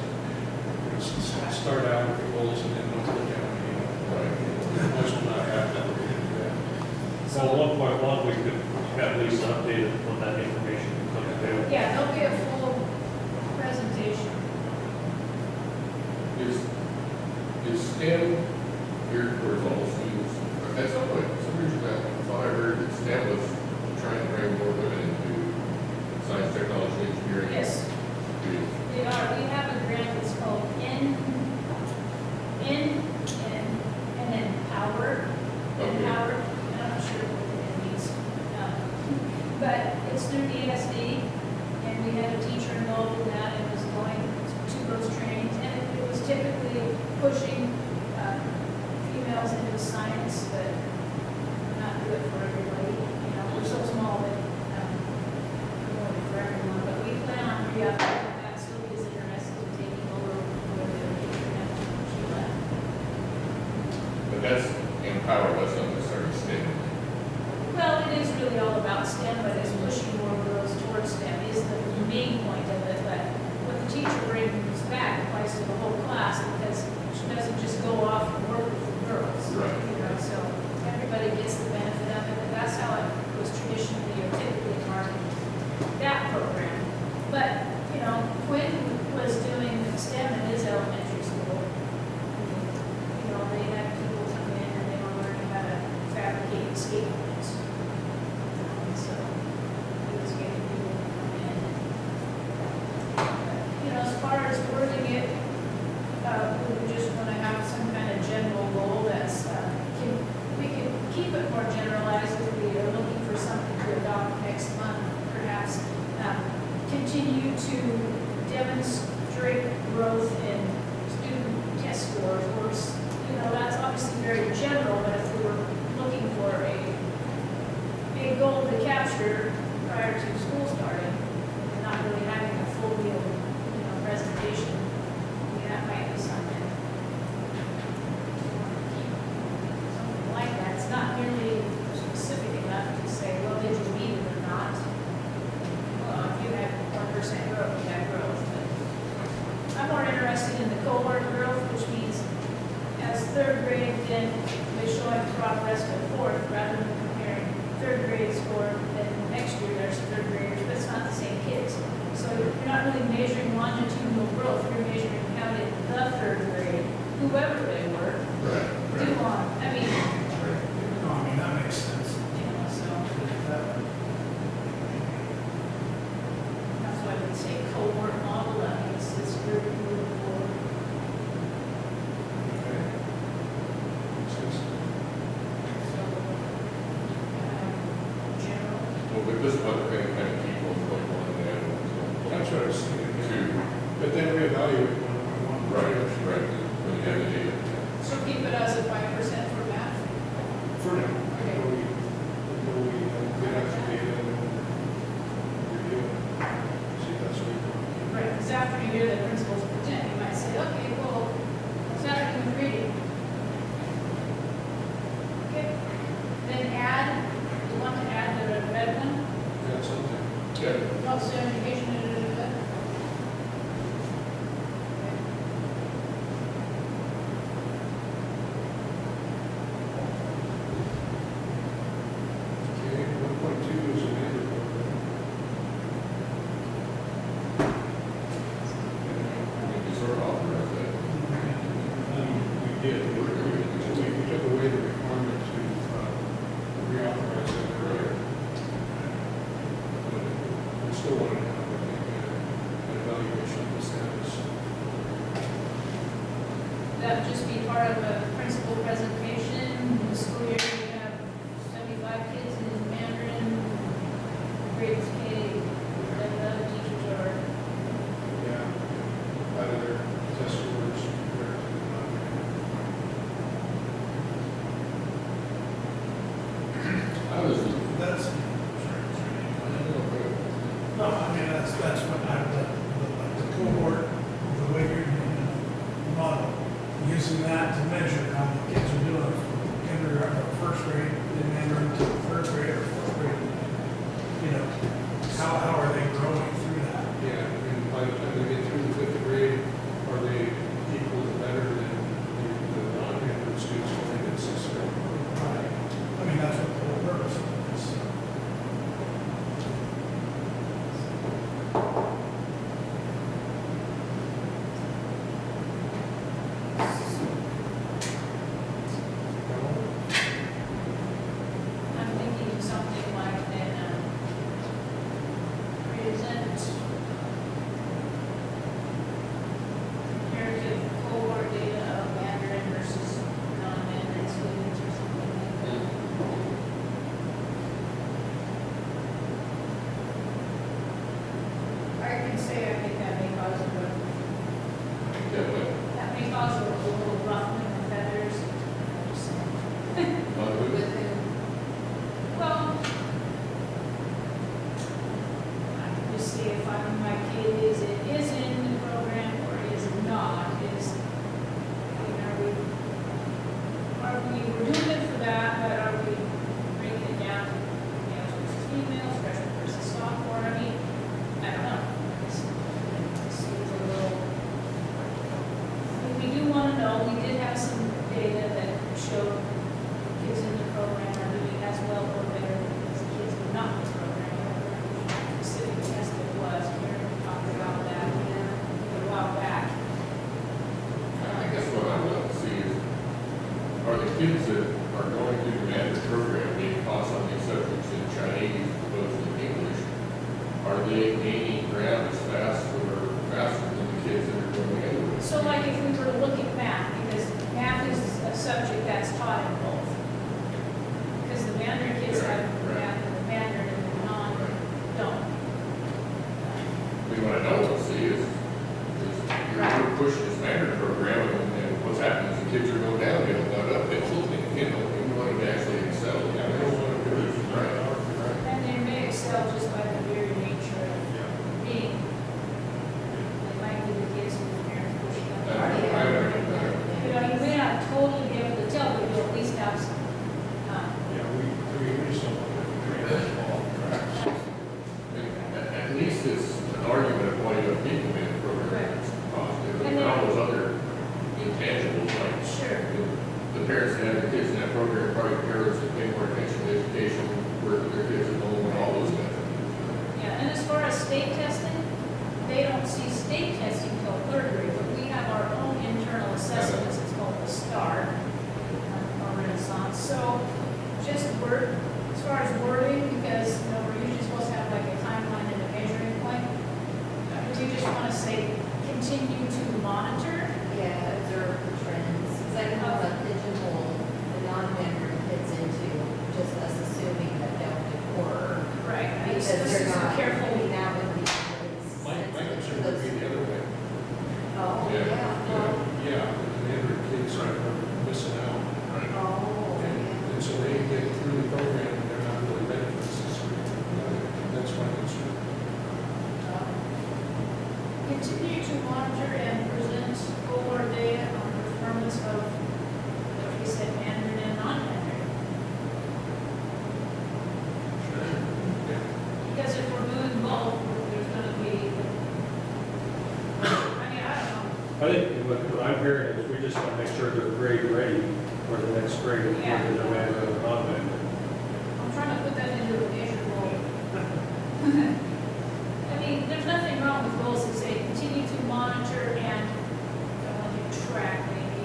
start out with the goals and then don't look at them. Once we're not happy, we're going to do that. So 1.1, we could at least update it when that information becomes available. yeah, there'll be a full presentation. Is STEM geared towards all students? At some reason I thought I heard that STEM was trying to bring more women into science, technology, engineering. Yes, field. they are. We have a grant that's called and then Power. Okay. Power, and I'm not sure what it means. But it's through the ESD, and we had a teacher involved in that and was going to those trainings. And it was typically pushing females into science, but not good for everybody. We're so small that really for everyone. But we plan on re-upping that. Sylvia's interested in taking over with the teacher now. She left. But that's empower, that's not necessarily STEM. Well, it is really all about STEM, but it's pushing more girls towards STEM is the main point of it. But what the teacher brings back applies to the whole class, because she doesn't just go off and work with the girls. Right. So everybody gets the benefit of it, and that's how it was traditionally or typically marketed, that program. But, Quinn was doing STEM in his elementary school. They had people come in and they were learning how to fabricate skateboards. So he was getting people to come in continue to demonstrate growth in student test scores, or, that's obviously very general, but if we were looking for a goal to capture prior to school starting, and not really having a full deal, presentation, that might be something. Something like that. It's not nearly specific enough to say, well, did you meet it or not? Well, if you had 1% growth, you had growth. But I'm more interested in the cohort growth, which means as third grade, then they're showing progress to fourth, rather than comparing third grade score, then next year there's third graders, but it's not the same kids. So you're not really measuring longitudinal growth, you're measuring how did the third grade, whoever they were, do on. I mean, No, I mean, that makes sense. so that's why we say cohort model, that means this group moving forward. Okay. Makes sense. So, general. Well, with this one, kind of keep on going on and That's what I was thinking. two. But then we evaluate one by one. Right, when you have the data. So keep it as a 5% for math? For now, until we get out the data and review it. See if that's what we want. Right, because after you hear the principals present, you might say, okay, well, what's happening with reading? Okay, then add, you want to add the red one? That's something. Yeah. Health, education, Okay, 1.2 is a mandatory. You sort of authorize that. We did. We took away the requirement to reauthorize that earlier. But we still wanted to have, I think, an evaluation of the status. that would just be part of a principal presentation, in the school year, we have 75 kids in Mandarin, grades K, and the other teachers are. Yeah. Out of their test scores compared to the I was, That's, no, I mean, that's what the cohort, the way you're model, using that to measure how the kids are doing from kindergarten or first grade, then Mandarin to third grade or fourth grade. How are they growing through that? Yeah, and by the time they get through the fifth grade, are they equal to better than the non-Mandarin students going in sixth grade? Right. I mean, that's what the whole purpose of this. I'm thinking something like then, present comparative cohort data of Mandarin versus non-Mandarin students or something like that. I can say I think that may cause a little ruffling of feathers. Just saying. Well, I can just say if I'm, my kid is in the program or is not, we're doing it for that, but are we breaking it down to males versus females, freshman versus sophomore? I mean, I don't know. It's a little, we do want to know, we did have some data that showed kids in the program are doing as well or better than the kids who are not in the program. Specific test it was, Karen talked about that a while back. I guess what I want to see is, are the kids that are going through the Mandarin program being taught some of these subjects in Chinese as opposed to English, are they gaining ground as fast or faster than the kids that are going the other way? So like if we were to look at math, because math is a subject that's taught in both. Because the Mandarin kids have math in the Mandarin and the non don't. what I don't want to see is you're pushing this standard program and what's happening is the kids are going downhill, not uphill, you know, you want them to actually excel. Yeah, they don't want to do it. Right. And they may excel just by the very nature of being, they might be the kids whose parents push them. I agree. You know, you may not totally be able to tell, but you'll at least have some, Yeah, we just don't want to create a small cracks. At least it's an argument of why you have people in the program that's positive. And There are all then- those other intangibles, like sure. the parents that have their kids in that program, probably parents that pay more attention to education, where their kids are going, and all those kinds of things. Yeah, and as far as state testing, they don't see state testing till third grade, but we have our own internal assessments, it's called the STAR, or Renaissance. So just word, as far as wording, because, you know, we're usually supposed to have like a timeline and a measuring point. We just want to say, continue to monitor. Yeah, observe the trends, because I know that pigeonhole the non-memory fits into just us assuming that they'll do horror. Right. Because This they're is not, careful. I mean, that would be. My concern would be the other way. Oh, Yeah. yeah, well, Yeah, the Android kids are missing out. oh, And yeah. and so they get through the program and they're not really benefits this week. That's my concern. Continue to monitor and present cohort data on the performance of, like we said, Mandarin and non-Mandarin. Yeah. Because if we're doing both, there's gonna be, I mean, I don't know. I think what I'm hearing is we just want to make sure they're grade ready for the next grade, Yeah. whether they're Mandarin or non-Mandarin. I'm trying to put that into a measurable. I mean, there's nothing wrong with goals that say continue to monitor and track maybe.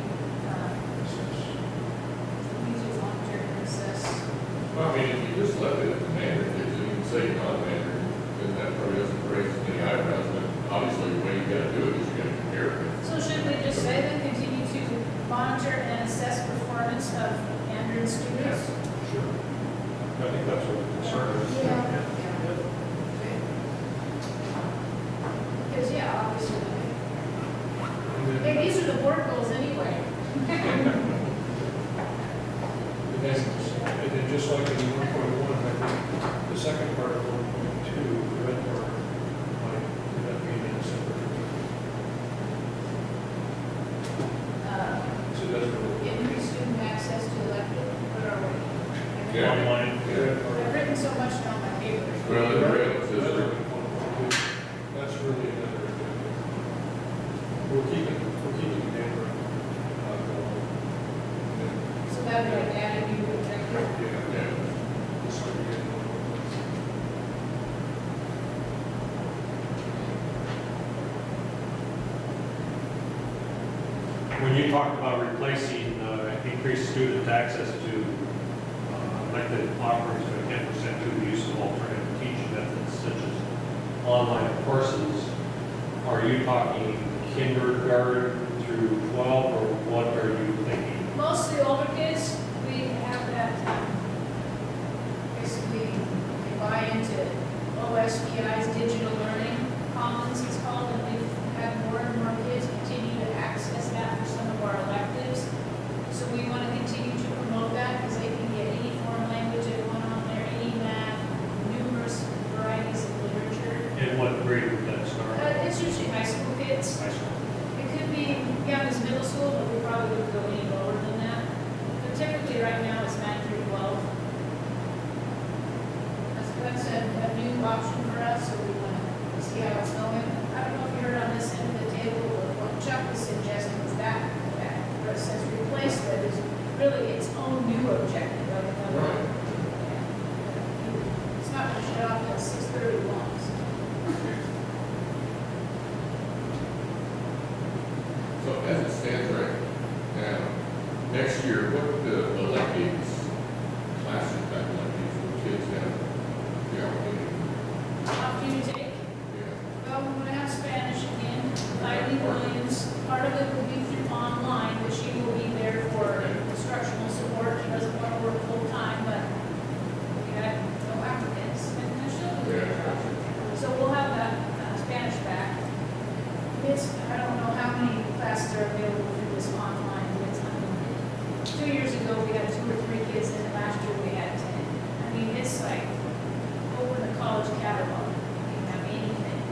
Continue to monitor and assess. Well, I mean, if you just left it at the Mandarin kids, and you can say non-Mandarin, then that probably doesn't raise any eyebrows, but obviously the way you gotta do it is you gotta compare it. So should we just say that continue to monitor and assess performance of Mandarin students? Sure. I think that's what the concern is. Yeah. Because, yeah, obviously, And then, these are the board goals anyway. and then just like in 1.1, I think the second part of 1.2, the red part, might end up being in a separate. So it doesn't really. Increase student access to elective, what are we? Yeah. Online. I've written so much on my paper. Well, the red it says, That's really another objective. We're keeping Denver. So that would be added new objective. yeah. This will be it. When you talked about replacing increased student access to elected offerings of 10% to the use of alternative teaching methods such as online courses, are you talking kindergarten through 12, or what are you thinking? Most of the older kids, we have that, basically, they buy into OSBI's digital learning commons, it's called, and we've had more and more kids continue to access that for some of our electives. So we want to continue to promote that because they can get any foreign language they want on there, any math, numerous varieties of literature. And what grade would that start? It's usually high school kids. High school. It could be, yeah, it's middle school, but we probably wouldn't go any lower than that. But typically, right now, it's 9 through 12. That's a new option for us, so we want to see how it's going. I don't know if you heard on this end of the table, but what Chuck was suggesting was that where it says replace with is really its own new objective, like another. Right. Yeah. It's not going to shut off until 6:31. So as it stands right now, next year, what the electives, classroom type electives, will kids have the opportunity? Opportunity to take. Yeah. Well, we're gonna have Spanish again, Eileen Williams, part of it will be through online, but she will be there for instructional support, she doesn't want to work full-time, but we had no applicants, and she'll do a good job. So we'll have that Spanish back. classes are available through this online, and it's unlimited. 2 years ago, we had 2 or 3 kids, and last year we had 10. I mean, it's like, open the college catalog, you can have anything.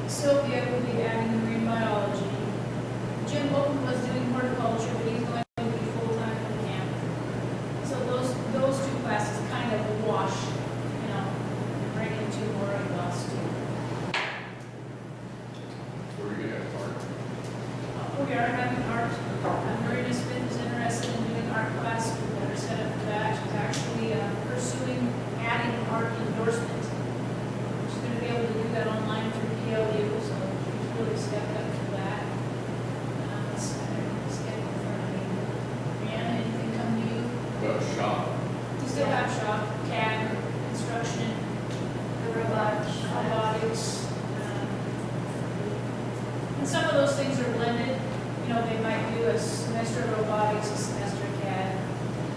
Sylvia will be adding marine biology. Jim Bolton was doing horticulture, but he's going to be full-time in camp. So those 2 classes kind of wash, you know, bring in 2 more of us too. Where are you gonna have art? We are having art. Marina Smith is interested in doing art class. We've got her set up for that. She's actually pursuing adding art endorsement. She's going to be able to do that online through PLU, so she's really stepped up for that. Let's get in front of me. Brianna, anything come to you? Shop. We still have shop, CAD, construction, the robotics. And some of those things are blended. You know, they might do a semester of robotics, a semester of CAD.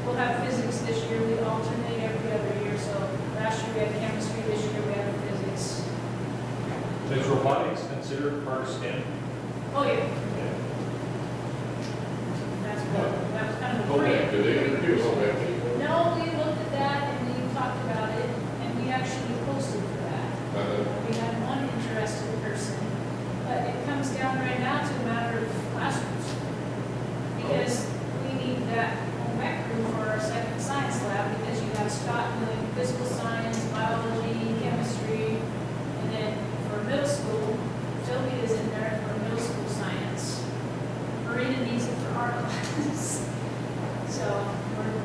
We'll have physics this year. We alternate every other year. So last year we had chemistry, this year we have physics. Is robotics considered part of STEM? Oh, yeah. That was kind of a Oh, free. do they ever do all that? No, we looked at that and we talked about it, and we actually posted for that. We had one interested person, but it comes down right now to a matter of classrooms. Because we need that home ec room for our second science lab, because you have Scott doing physical science, biology, chemistry, and then for middle school, Sylvia is in there for middle school science. Marina needs it for art classes. So we're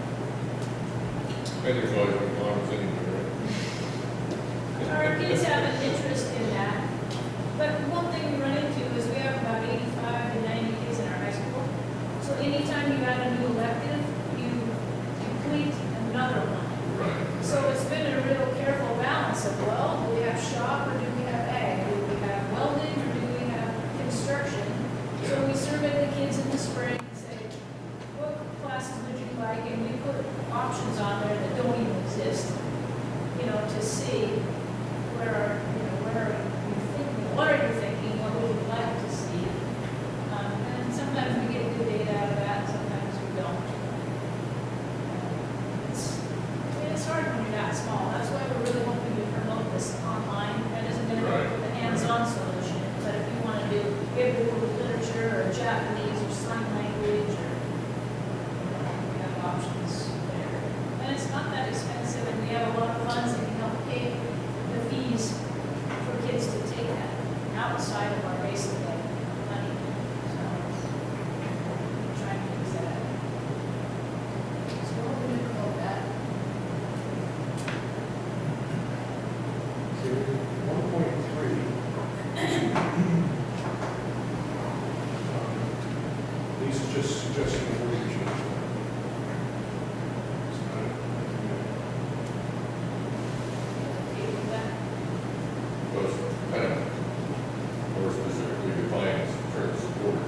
And there's always McDonald's anywhere, Our kids have an interest in that, but one thing we run into is we have about 85 to 90 kids in our high school. So anytime you add a new elective, you complete another one. right? So it's been a real careful balance of, well, do we have shop or do we have ag? Do we have welding or do we have construction? So we survey the kids in the spring and say, what classes would you like? And we put options on there that don't even exist, you know, to see where are you thinking, what would you like to see? And sometimes we get good data out of that, sometimes we don't. It's hard when you're that small. That's why we're really hoping to promote this online. That isn't going to Right. be the hands-on solution, but if you want to do biblical literature or Japanese or sign language, or we have options there. And it's not that expensive, and we have a lot of funds that can help pay the fees for kids to take that outside of our basic ed money. So we're trying to use that. So we're hoping to promote that. So 1.3. Lisa's just suggesting a word change. It's not- Okay with that? Was kind of more specifically defined as church support.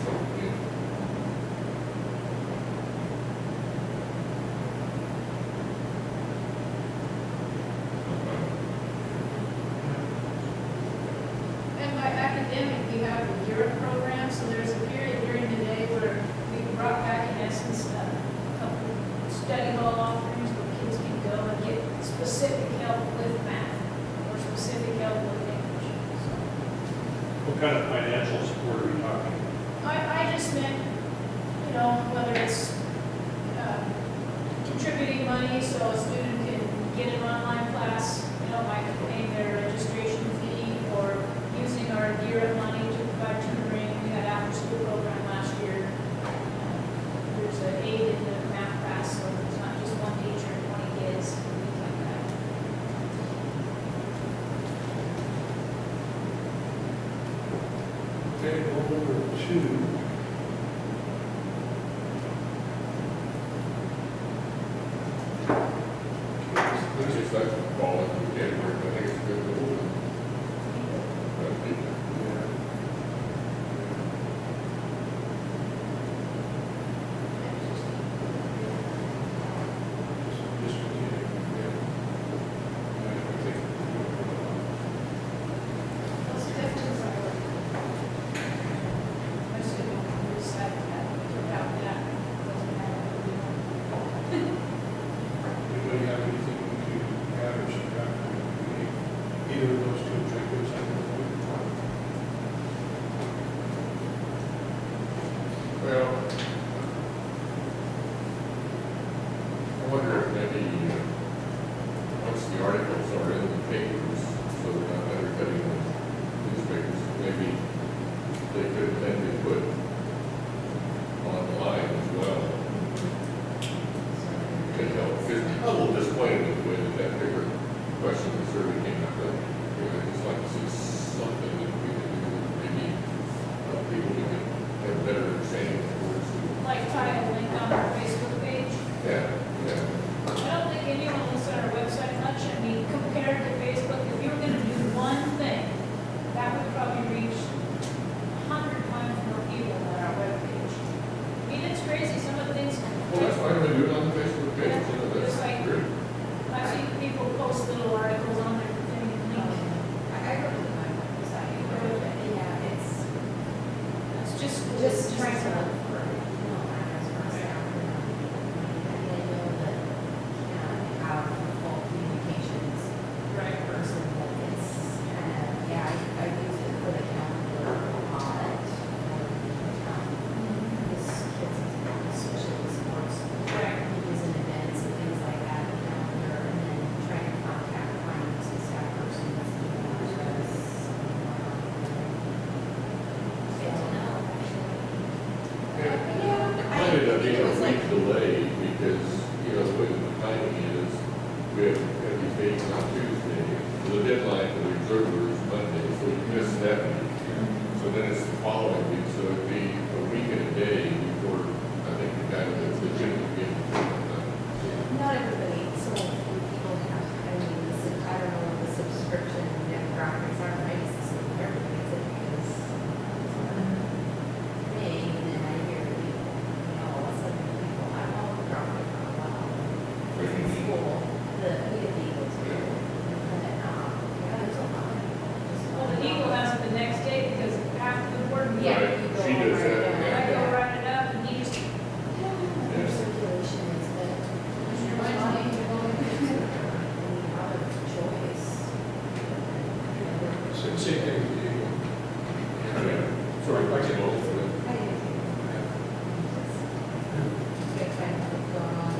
So, yeah. And by academic, we have the Europe program, so there's a period during the day where we brought back, in essence, a couple study hall offerings where kids can go and get specific help with math or specific help with English. So What kind of financial support are we talking? I just meant, you know, whether it's contributing money so a student can get an online class, you know, by paying their registration fee, or using our DERA money to provide tutoring. We had after-school program last year. There's an aid in the math class, so it's not just one teacher, 20 kids, things like that. Okay, over 2. I just like to call it the network, I think it's a good goal. But people, just trying to look for, address for staff. I know that you can't have full communications Right. person, but it's kind of, yeah, I use it for the calendar a lot. This kids, especially with sports, Right. meetings and events and things like that, the calendar, and then trying to contact finance and staff person, email address. Good to know, actually. It might end up being a week delay because, the way the timing is, we have these meetings on Tuesday. The deadline for the observer is Monday, so we miss that week. So then it's the following week, so it'd be a week and a day before, I think, the guy that's legitimately getting done. Not everybody, so few people have, I don't know what the subscription demographics are, but I just assume everybody gets it because me, and then I hear people, all of a sudden people, I'm all graphic for a while. Because in school, we get the Eagles too. But, yeah, there's a lot of people. just- Well, the Eagle has it the next day because after the board meeting, Yeah, Right, you go she does right that, down. I go write it up and he just, Their circulation is that you're wanting to go into it, and you have a choice. Same thing with the Eagle. Sorry, I can both of it. I do. Get kind of what's going on.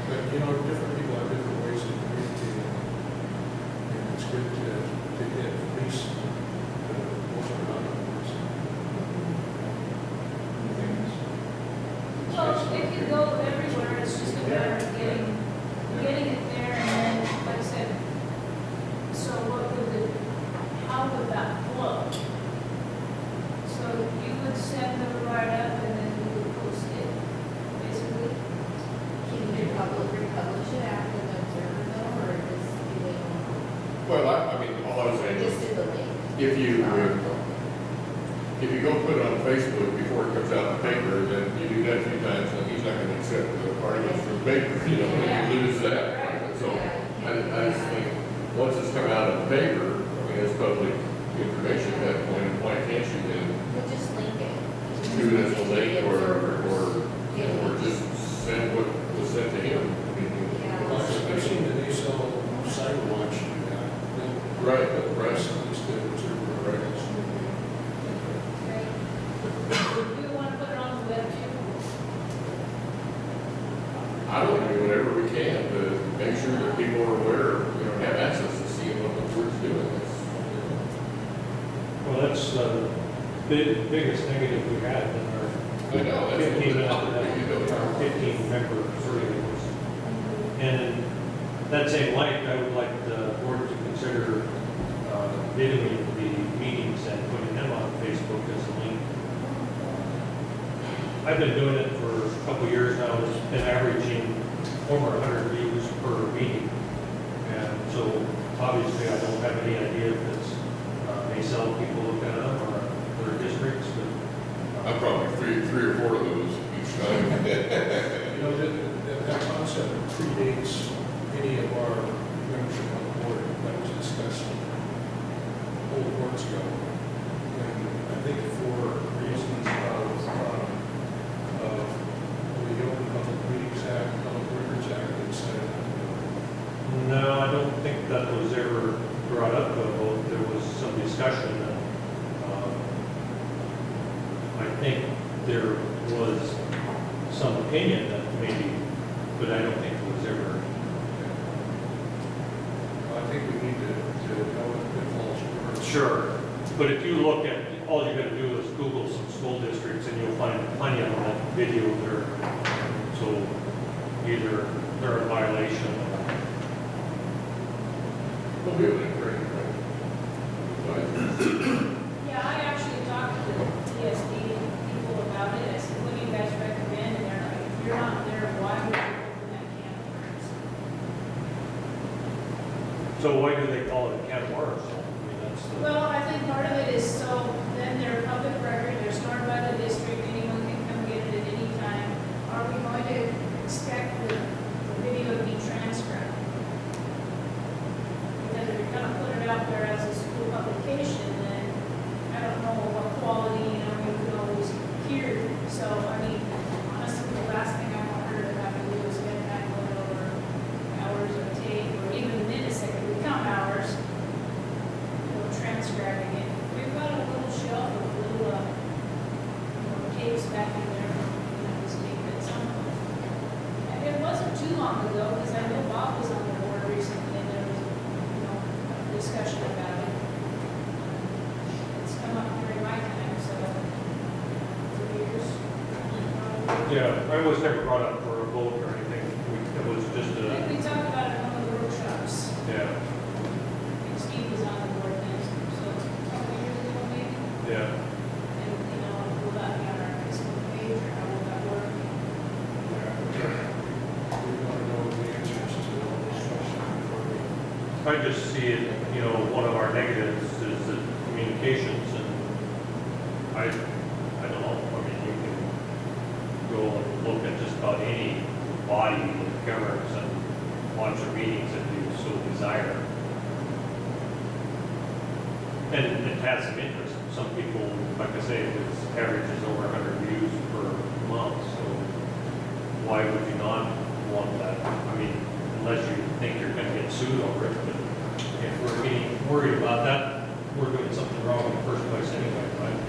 But, different people have different ways of communicating. And it's good to get at least most of our numbers. well, it can go everywhere, it's just a matter of getting it there and then, like I said, so how would that flow? So you would send the write-up and then you would post it, basically? Can you republish it after the observer though, or just do they own? Well, I mean, all I was saying Just is, do the link. if you go put it on Facebook before it comes out in the paper, then you do that a few times, and he's not gonna accept the articles from the paper, Yeah. you lose that. So, I just think, once it's come out in the paper, I mean, it's public information at that point, why can't you then But just link it. do it as a link or Yeah. just send what was sent to him? Well, I've seen that they sell Cyberwatch and that. Right, The right. press, at least the observer articles. Do you want to put it on the web too? I don't do whatever we can to make sure that people are aware, have access to see what the board's doing. Well, that's the biggest negative we had in our I know, that's what 15 the topic is. our 15 member surveys. And in that same light, I would like the board to consider videoing the meetings and putting them on Facebook as a link. I've been doing it for a couple of years now. It's been averaging over 100 views per meeting. And so obviously I don't have any idea if it's Naselle people looking at them or other districts, but I'm probably three or four of those each time. That concept predates any of our membership on the board. That was discussed whole boards ago. And I think for reasons of the Open Public Meetings Act, Public Records Act, they decided not to do it. no, I don't think that was ever brought up, though. There was some discussion that, I think there was some opinion that maybe, but I don't think it was ever. I think we need to know what the pitfalls were. Sure. But if you look at, all you gotta do is Google some school districts and you'll find plenty of them that video their, so either they're in violation or We'll be able to encourage it, right? Yeah, I actually talked to the PSD people about it. I said, what do you guys recommend? And they're like, if you're not there, why would you open that can of worms? So why do they call it a can of worms? I mean, that's the, Well, I think part of it is so then they're public record, they're stored by the district, anyone can come get it at any time. Are we going to expect the video to be transcribed? Because if you're gonna put it out there as a school publication, then I don't know what quality Yeah, it was never brought up for a vote or anything. It was just I think a, we talked about it in one of the workshops. yeah, I think Steve was on the board then, so a couple of years ago maybe. yeah. And, you know, will that be on our Facebook page or how will that work? We want to know the answers to all these questions before we. I just see it, you know, one of our negatives is the communications, and I don't know, I mean, you can go and look at just about any body that governs and watch their meetings if you so desire. And it has some interest. Some people, like I say, its average is over 100 views per month, so why would you not want that? I mean, unless you think you're gonna get sued over it, but if we're getting worried about that, we're doing something wrong in the first place anyway, right?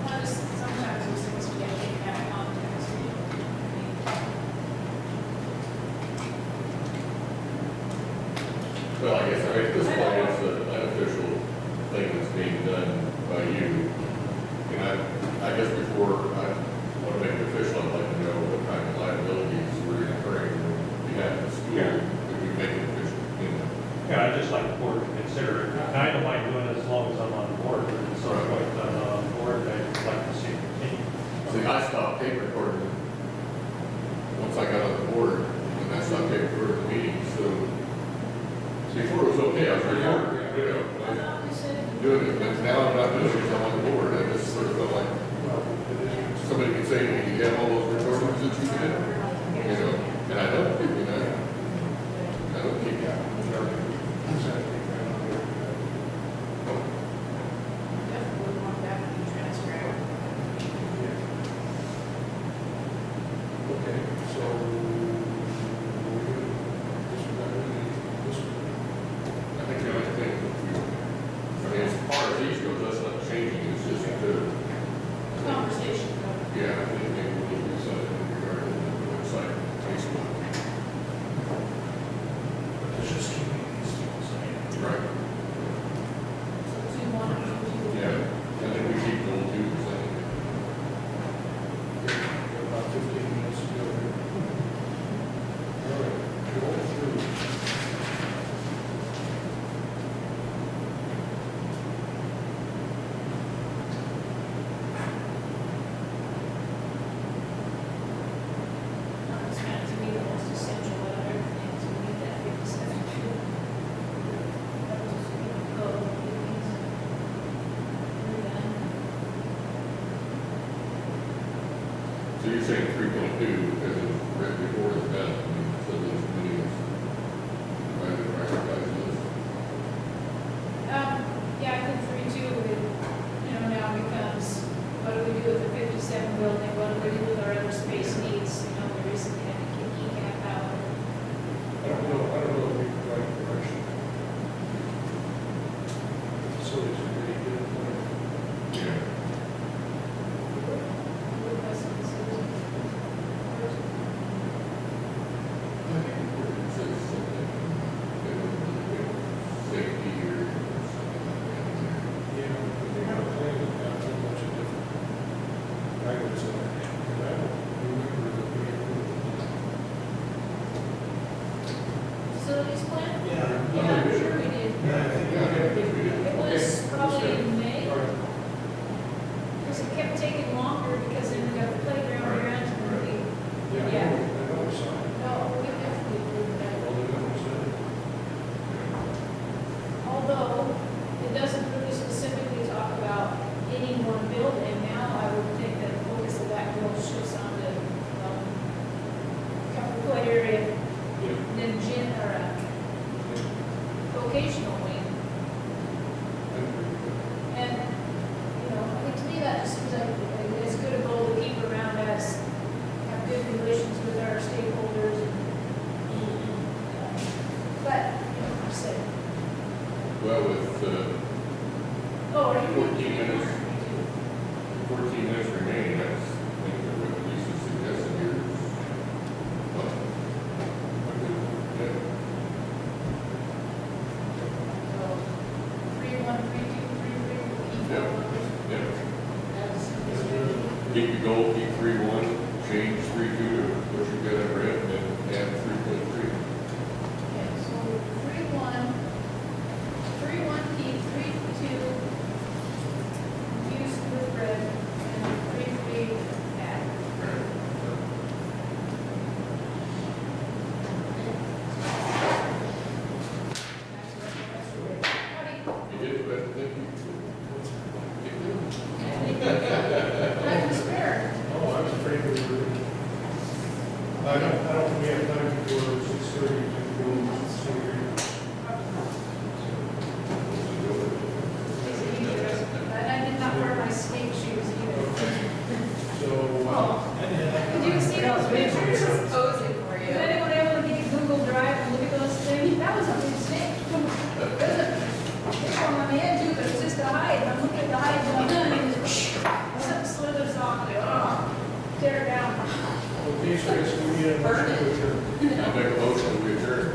Well, just sometimes those things we get taken out of context. I mean, Well, I guess, at this point, it's an unofficial thing that's being done by you. And I guess before I want to make it official, I'd like to know what kind of liabilities we're incurring on behalf of the school Yeah. if we make it official, you know. Yeah, I'd just like the board to consider it. And I don't mind doing it as long as I'm on board, but at some point I'm not on board, I'd like to see it continue. See, I stopped tape recording once I got on the board, and I stopped tape recording the meetings, so before it was okay, I was recording, you know, I thought we said. doing it, but now I'm not doing it because I'm on the board. I just sort of felt like Well, it is. somebody could say to me, "Do you have all those recordings that you did?" You know, and I don't, you know, I don't keep Yeah. that. Definitely would want that to be transparent. Okay, so. I think the only thing, I mean, as far as these goes, that's not changing, it's just Conversation. yeah, I think maybe we need to do something regarding the website, Facebook. It's just keeping these two saying. Right. So two, one, or two. Yeah, I think we keep the old twos, I think. About 15 minutes to go here. All right, go through. It's kind of to me the most essential out of everything, so we need that 57 too. That was just go, things. We're done. So you're saying 3.2 because it was written before it's done, I mean, so those meetings, right, right, list. Yeah, I think 3.2 would, you know, now becomes, what do we do with the 57 building, what do we do with our other space needs, you know, we recently had to keep ECAP out. I don't know if we can write correction. Facilities committee did it, whatever. Yeah. What was it, this is- I think it says something, safety or something like that. Yeah, but they have a plan with that, a whole bunch of different items in it. And I don't remember that we approved it. Facilities plan? Yeah. Yeah, I'm sure we did. Yeah, I think. Yeah, I think we did. It was probably in May, All right. because it kept taking longer, because then we got the playground grant, and we, Yeah, I know we saw it. no, we definitely approved that. All the numbers said it. Although, it doesn't really specifically talk about any one building, now I would think that the focus of that bill shifts on the, Couple Point area, Yeah. then gym, or, vocational wing. I agree with that. And, you know, I think to me that just seems like as good a goal to keep around as have good relations with our stakeholders and, but, you know, I said, Well, with, oh, are you? 14 minutes. 14 minutes remaining, I just think that what Lisa suggested here is, well, yeah. So, 3, 1, 3, 2, 3, 3, we'll keep Yeah. all numbers. Yeah. That's, Is there keep the goal, keep 3.1, change 3.2 to what you got in red, and then add 3.3. Okay, so 3-1, 3-1 keep, 3-2 use with red, and 3-3 add. You did the best thing you could. I'm spare. Oh, I was afraid we were. I don't think we have time before 6:30 to go to surgery. Makes it easier. And I did not wear my skate shoes either. So, Oh, did you see those pictures? Posing for Is anyone able to get Google Drive and look at those things? That was a mistake. It's on my man too, but it's just a hide. I'm looking at the hide going, and something slithers off, like, oh, tear it down. okay, so it's going to be a motion to adjourn. I'll make a motion to adjourn.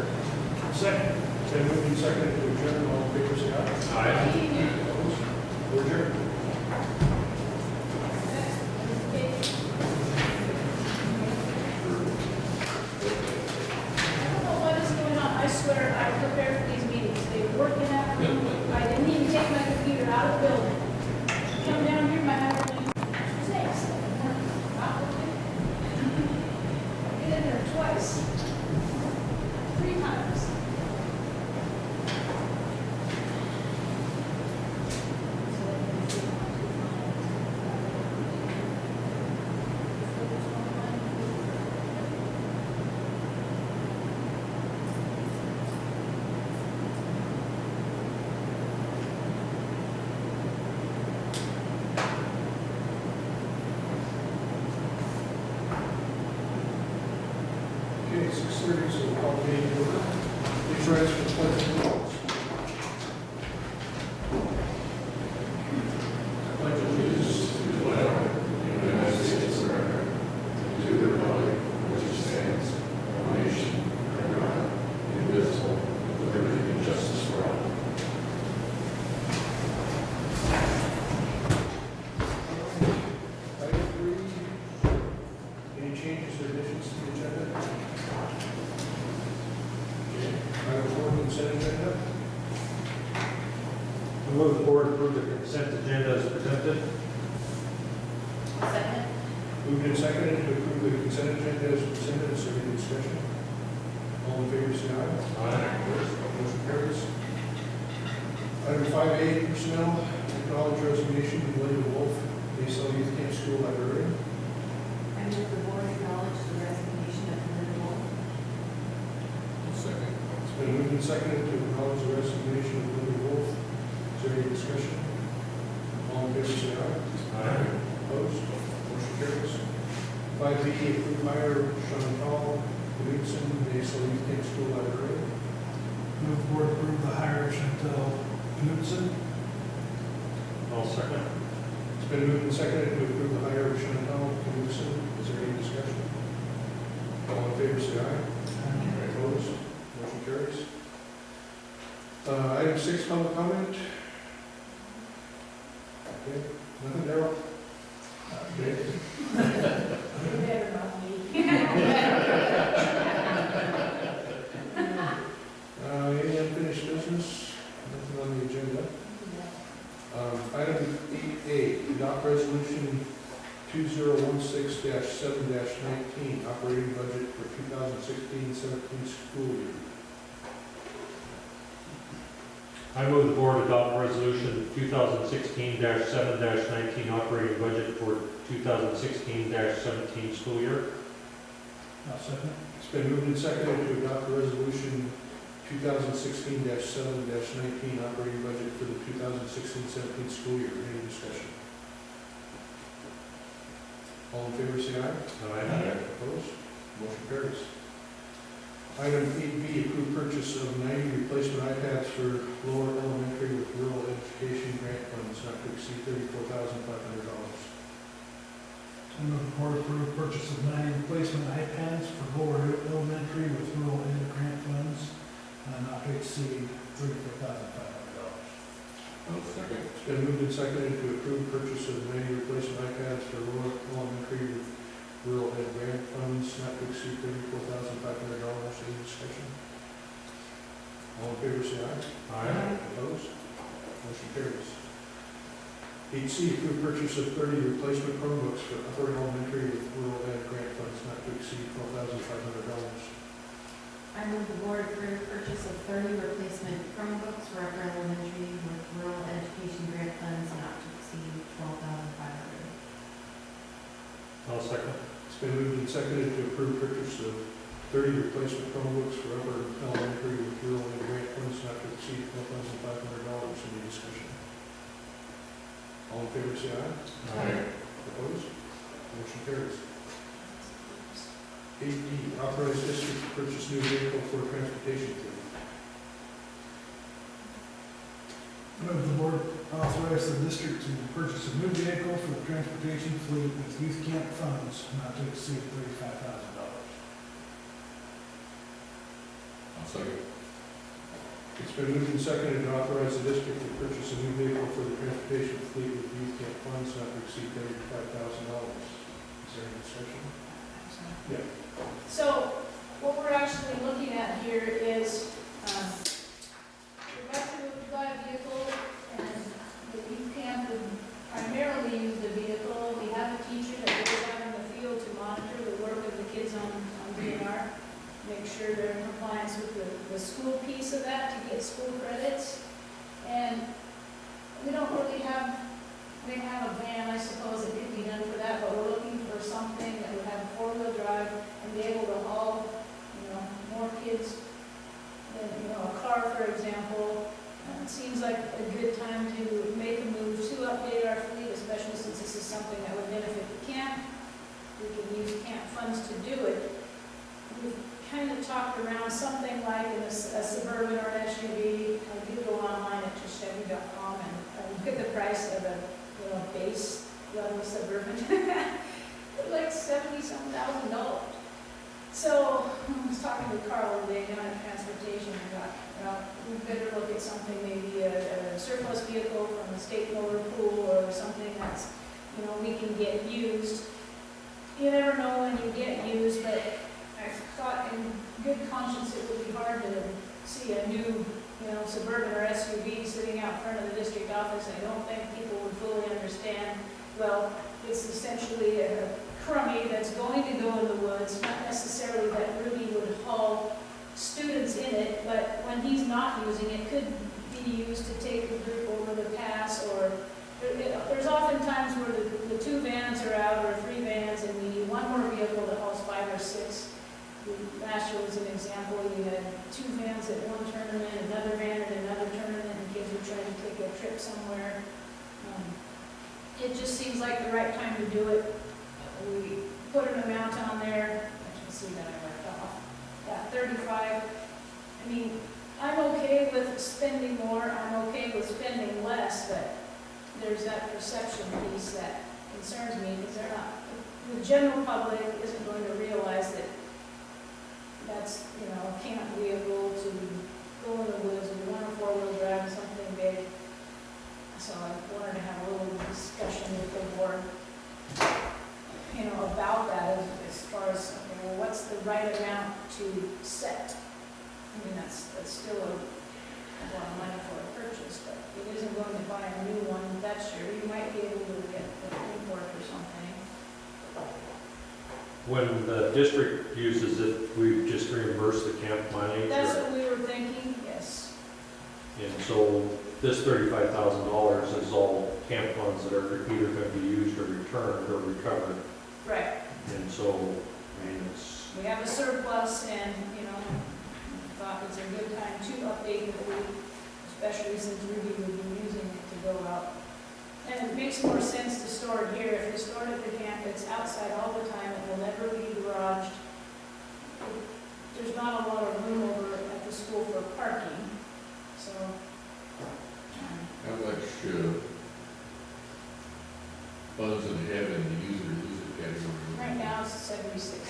Second. It's been moved and seconded to adjourn. All in favor, say aye. Opposed? We're adjourned. I don't know what is going on. I swear, I prepared for these meetings. They were working after me. I didn't even take my computer out of the building. Come down here, my husband, snakes. Not working. I've been in there twice. 3 times. Okay, 6:30, so we'll call the meeting to order. Please rise for the pledge of allegiance. I pledge allegiance to the flag of the United States of America, to the republic which stands, one nation, under God, indivisible, with liberty and justice for all. Item 3, any changes or additions to the agenda? Item 4, consent agenda. I move the board approve the consent agenda as presented. Second? Moved and seconded to approve the consent agenda as presented. Is there any discussion? All in favor, say aye. Aye. Opposed? Motion carries. Item 5A, personnel, acknowledge resignation of Linda Wolf, Naselle Youth Camp School Librarian. I move the board acknowledge the resignation of Linda Wolf. Second. It's been moved and seconded to acknowledge the resignation of Linda Wolf. Is there any discussion? All in favor, say aye. Aye. Opposed? Motion carries. 5B, approve hire Chantal Knudsen, Naselle Youth Camp School Librarian. Move the board approve the hire of Chantel Knudsen. I'll second. It's been moved and seconded to approve the hire of Chantal Knudsen. Is there any discussion? All in favor, say aye. Opposed? Motion carries. Item 6, public comment. Okay, nothing, Darrell? Okay. You better not me. Any unfinished business? Nothing on the agenda. Item 8A, adopt resolution 2016-7-19, operating budget for 2016-17 school year. I move the board adopt resolution 2016-7-19 operating budget for 2016-17 school year. I'll second. It's been moved and seconded to adopt the resolution 2016-7-19 operating budget for the 2016-17 school year. Any discussion? All in favor, say aye. Aye. Opposed? Motion carries. Item 8B, approve purchase of 90 replacement iPads for lower elementary with rural education grant funds not to exceed $34,500. I move the board approve purchase of 90 replacement iPads for lower elementary with rural ed grant funds, not to exceed $34,500. Second. It's been moved and seconded to approve purchase of 90 replacement iPads for rural elementary with rural ed grant funds not to exceed $34,500. Any discussion? All in favor, say aye. Aye. Opposed? Motion carries. 8C, approve purchase of 30 replacement Chromebooks for upper elementary with rural ed grant funds not to exceed $12,500. I move the board approve purchase of 30 replacement Chromebooks for upper elementary with rural education grant funds not to exceed $12,500. I'll second. It's been moved and seconded to approve purchase of 30 replacement Chromebooks for upper elementary with rural ed grant funds not to exceed $12,500. Any discussion? All in favor, say aye. Aye. Opposed? Motion carries. 8D, authorize district to purchase new vehicle for transportation fleet. Move the board authorize the district to purchase a new vehicle for the transportation fleet with youth camp funds not to exceed $35,000. I'll second. It's been moved and seconded to authorize the district to purchase a new vehicle for the transportation fleet with youth camp funds not to exceed $35,000. Is there any discussion? Yeah. So what we're actually looking at here is, we'd like to buy a vehicle, and the youth camp would primarily use the vehicle. We have a teacher that goes out in the field to monitor the work of the kids on DNR, make sure they're in compliance with the school piece of that to get school credits. And we don't really have, we have a van, I suppose, that could be done for that, but we're looking for something that would have four-wheel drive and be able to haul, more kids than, a car, for example. It seems like a good time to make a move to update our fleet, especially since this is something that would benefit the camp. We can use camp funds to do it. We've kind of talked around something like a Suburban or an SUV. I did go online at Chevy.com and look at the price of a base level Suburban. Like $70-some thousand. So I was talking to Carl today down at transportation, and I thought, we better look at something, maybe a surplus vehicle from the state motor pool or something that's, we can get used. You never know when you get used, but I thought in good conscience it would be hard to see a new, Suburban or SUV sitting out front of the district office. I don't think people would fully understand. Well, it's essentially a crummy that's going to go in the woods, not necessarily that Ruby would haul students in it, but when he's not using it, could be used to take the group over the pass, or there's often times where the two vans are out or three vans and we need one more vehicle that hauls 5 or 6. Last year was an example, you had 2 vans at one tournament, another van at another tournament, and kids were trying to take a trip somewhere. It just seems like the right time to do it. We put an amount on there, I can see that I marked off, yeah, 35. I mean, I'm okay with spending more, I'm okay with spending less, but there's that perception piece that concerns me, because they're not, the general public isn't going to realize that that's, a camp vehicle to go in the woods and run a 4-wheel drive and something big. So I wanted to have a little discussion with the board, about that as far as, what's the right amount to set? I mean, that's still a lot of money for a purchase, but it isn't going to buy a new one that year. You might be able to get an import or something. When the district uses it, we just reimburse the camp money. That's what we were thinking, yes. And so this $35,000 is all camp funds that are either going to be used or returned or recovered. Right. And so, it's, We have a surplus and, thought it's a good time to update the fleet, especially since Ruby would be using it to go out. And it makes more sense to store it here. If we store it at the camp, it's outside all the time, it will never be garaged. There's not a lot of room over at the school for parking, so. How much funds in heaven the user category? Right now it's $76.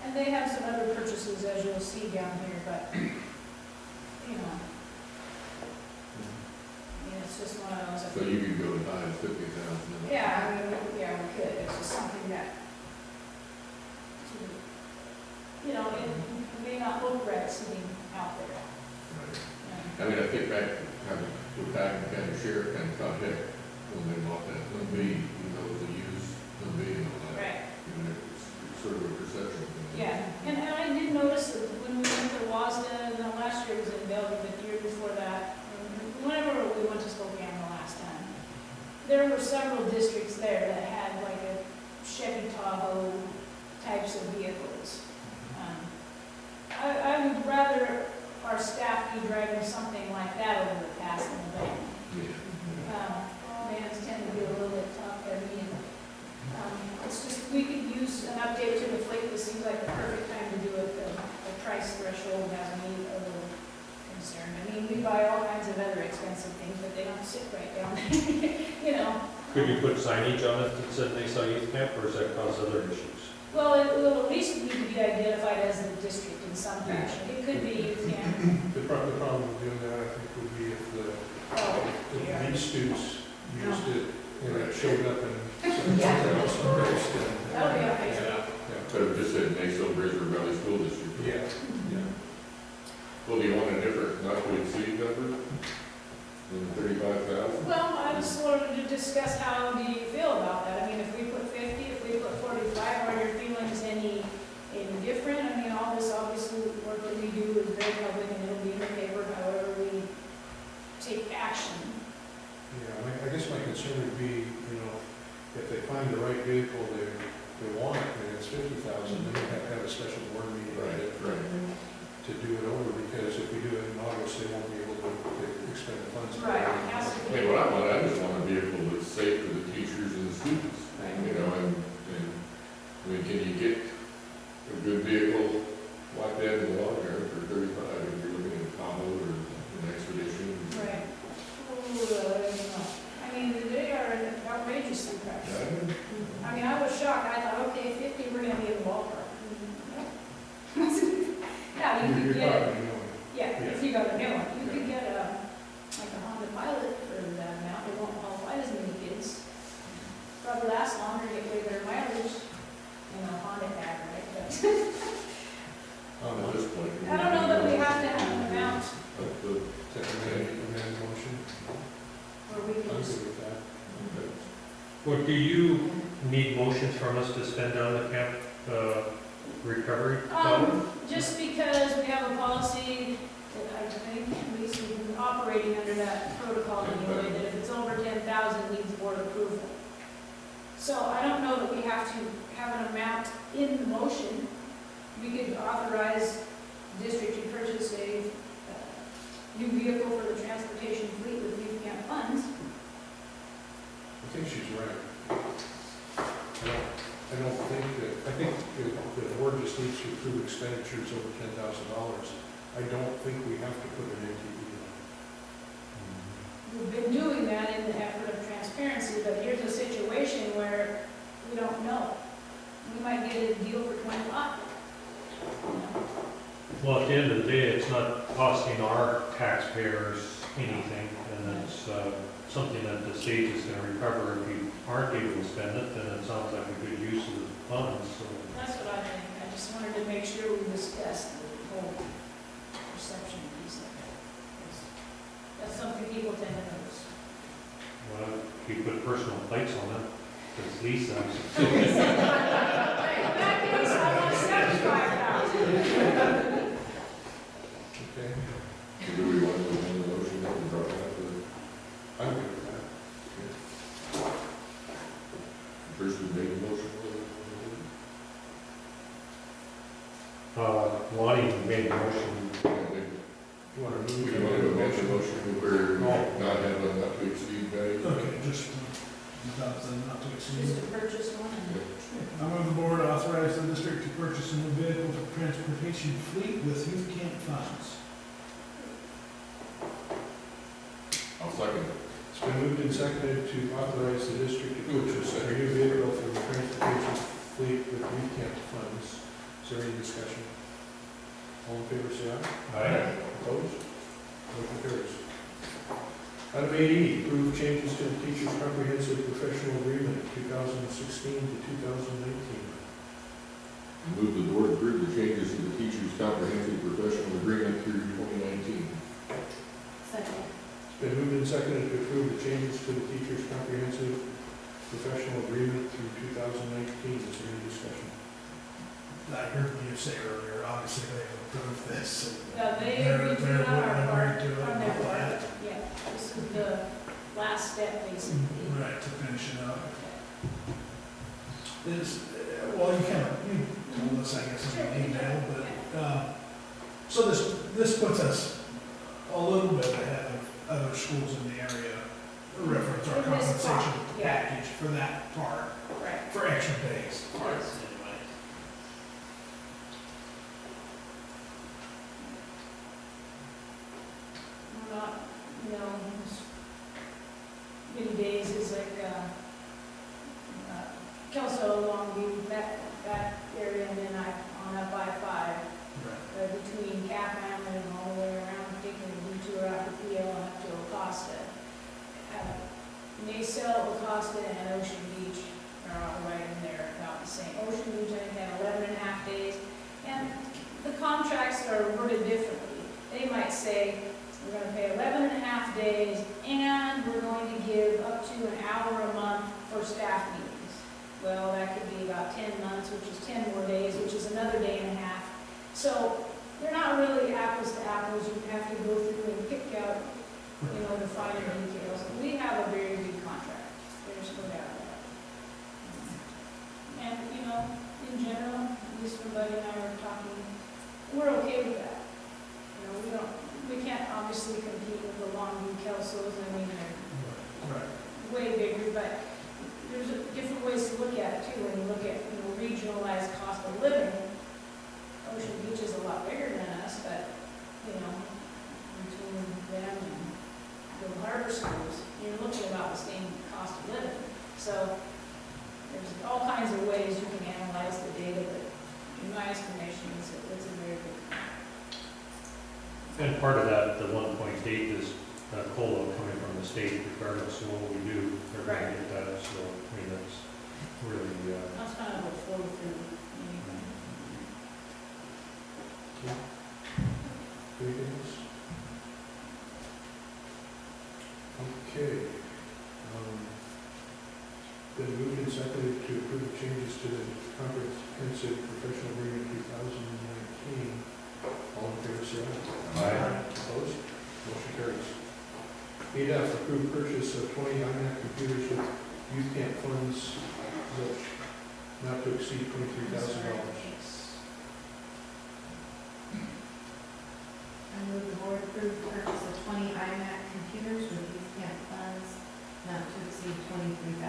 And they have some other purchases, as you'll see down here, but, it's it's just one of those. So you could go as high as 50,000. Yeah, I mean, yeah, we could, it's just something that, you know, it may not look right sitting out there. I mean, I think back, kind of, with back in county sheriff kind of thought, heck, when they bought that Humvee, you know, the used Humvee and all that. Right, You know, it's sort of a perception thing. yeah, and I did notice that when we went to Wasda, no, last year was in Bellevue, but the year before that, whenever we went to Spokane the last time, there were several districts there that had like a Chevy Tahoe types of vehicles. I would rather our staff be driving something like that over the pass than a van. Yeah. Vans tend to be a little bit tough, I mean, it's just, we could use an update to the fleet, this seems like the perfect time to do it, the price threshold has me a little concerned. I mean, we buy all kinds of other expensive things, but they don't sit right down there, you know. Could you put signage on it that said Naselle Youth Camp, or does that cause other issues? Well, it will at least need to be identified as the district in some fashion. It could be, you can, The problem with doing that, I think, would be if yeah. these students used it, and it showed up in something Yeah. else on Grace, then. That would be okay. Yeah, Could have just said Naselle Bridger Valley School District. yeah, yeah. Well, do you want a different, not to exceed number than 35,000? Well, I just wanted to discuss how do you feel about that? I mean, if we put 50, if we put 45, are your feelings any different? I mean, all this obviously work that we do is very public and it'll be in the paper, however we take action. Yeah, I guess my concern would be, you know, if they find the right vehicle they want, and it's 50,000, then you have to have a special board meeting to do it over, because if we do it in August, they won't be able to expend the funds. Right, it has to be. Hey, what I want, I just want a vehicle that's safe for the teachers and the students. You know, and, I mean, can you get a good vehicle like that in the log yard for 35? If you're looking at a Tahoe or an Expedition. Right. Ooh, I don't know. I mean, they are outrageously priced. Yeah. I mean, I was shocked. I thought, okay, 50, we're gonna be in the ballpark. Yeah, you could get, probably doing yeah, if you got a new one, you could get like a Honda Pilot for that amount. They won't qualify as many kids. Probably last longer, get way better mileage. You know, Honda tag, right? But At this point. I don't know that we have to have an amount Up to to amend the motion. where we I'm can just, good with that. okay. Well, do you need motions from us to spend down the camp, recovery? just because we have a policy that I think at least we've been operating under that protocol anyway, that if it's over 10,000, needs board approval. So I don't know that we have to have an amount in the motion. We could authorize the district to purchase a new vehicle for the transportation fleet with youth camp funds. I think she's right. I don't think that, I think the board just needs to approve expenditures over $10,000. I don't think we have to put an NTE on. We've been doing that in the effort of transparency, but here's a situation where we don't know. We might get a deal for 25. You know? Well, at the end of the day, it's not costing our taxpayers anything, and it's something that the state is going to recover. If you aren't able to spend it, then it sounds like a good use of the funds, so. That's what I think. I just wanted to make sure we discussed the whole perception piece of it. That's something people tend to notice. Well, if you put personal plates on it, it's lease them. In that case, I want 75,000. Okay, Do we want to amend the motion that we brought up to I'm good with that. the person who made the motion? Lonnie made a motion. You want to We move? want to amend the motion where No. not have a not to exceed value. Okay, just, not to exceed. Just to purchase one and I move the board authorize the district to purchase a new vehicle for transportation fleet with youth camp funds. I'll second it. It's been moved and seconded to authorize the district to purchase a new vehicle for the transportation fleet with youth camp funds. Is there any discussion? All in favor, say aye. Aye. Opposed? Motion carries. Item 8E, approve changes to the teacher's comprehensive professional agreement 2016 to 2019. Move the board approve the changes to the teacher's comprehensive professional agreement through 2019. Second. It's been moved and seconded to approve the changes to the teacher's comprehensive professional agreement through 2019. Is there any discussion? I heard you say earlier, obviously they approved this. So Yeah, they they're- agreed to they're it on our part, agreed to it. on their part, yeah, this is the last step basically. Right, to finish it up. Is, well, you told us, I guess, in Sure. an email, but, so this puts us a little bit ahead of other schools in the area, reference our In this part, compensation yeah. package for that part, Right. for extra days. Yes. Anyway. We're not, many days is like, Kelso, Longview, that area, and then on up I-5, Right. between Catman and all the way around, taking a detour out to PL and up to Acosta. Naselle, Acosta, and Ocean Beach are all right in there about the same. Ocean Beach, I think, had 11 and a half days, and the contracts are worded differently. They might say, we're gonna pay 11 and a half days, and we're going to give up to an hour a month for staff meetings. Well, that could be about 10 months, which is 10 more days, which is another day and a half. So they're not really apples to apples. You have to go through and pick out, the finer details. We have a very good contract. There's no doubt about it. And, in general, at least when Buddy and I were talking, we're okay with that. We can't obviously compete with the Longview Kelsos. I mean, they're Right. way bigger, but there's different ways to look at it too. When you look at, regionalized cost of living, Ocean Beach is a lot bigger than us, but, between them and the harbor schools, you're looking about the same cost of living. So there's all kinds of ways you can analyze the data, but in my estimation, it's a very good. And part of that, the 1.8 is COLA coming from the state regardless of what we do, they're going to get that, so, that's really, That's kind of a flow through anything. Anything else? Okay. Been moved and seconded to approve the changes to the comprehensive professional agreement 2019. All in favor, say aye. Aye. Opposed? Motion carries. 8F, approved purchase of 20 iMac computers with youth camp funds, which not to exceed $23,000. I move the board approve the purchase of 20 iMac computers with youth camp funds not to exceed $23,000.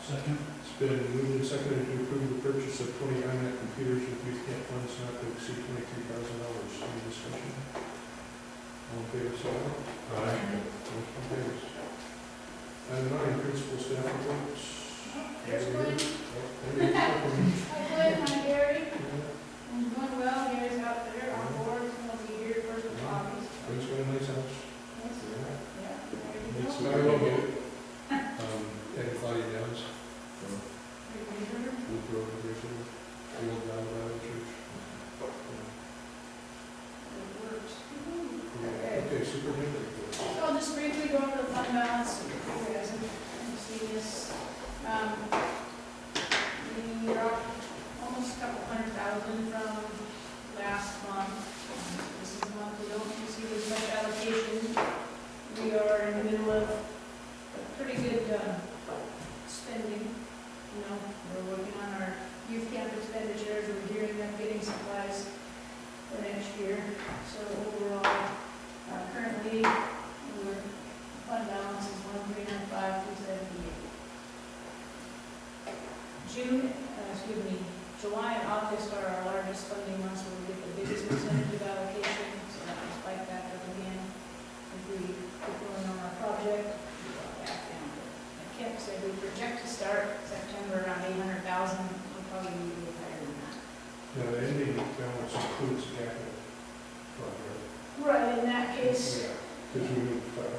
Second. It's been moved and seconded to approve the purchase of 20 iMac computers with youth camp funds not to exceed $23,000. Any discussion? All in favor, say aye. Aye. Motion carries. Item 9, principal staff reports. There's Glenn. Glenn. Hi Glenn, hi Gary. I'm doing well. Gary's out there on board. He'll be here first with copies. Glen's got a nice house. Yes. Yeah. There you It's go. very well built. Had Claudia Downs, Computer. Luke Road, the old Valley Church. It works. Okay, superintendent reports. So I'll just briefly go over the fund balance. You guys can see this. We are up almost a couple $100,000 from last month. This is a month we don't receive as much allocation. We are in the middle of a pretty good spending. We're working on our youth camp expenditures. We're gearing up getting supplies for next year. So overall, currently, our fund balance is $1,305,278. July and August are our largest funding months where we get the biggest percentage of allocation, so that will spike back up again. If we keep going on our project, we go back down. And Kip said we project to start September around 800,000, we'll probably be a little higher than that. Now, the ending balance includes capital project. Right, in that case, Because we moved 500,000.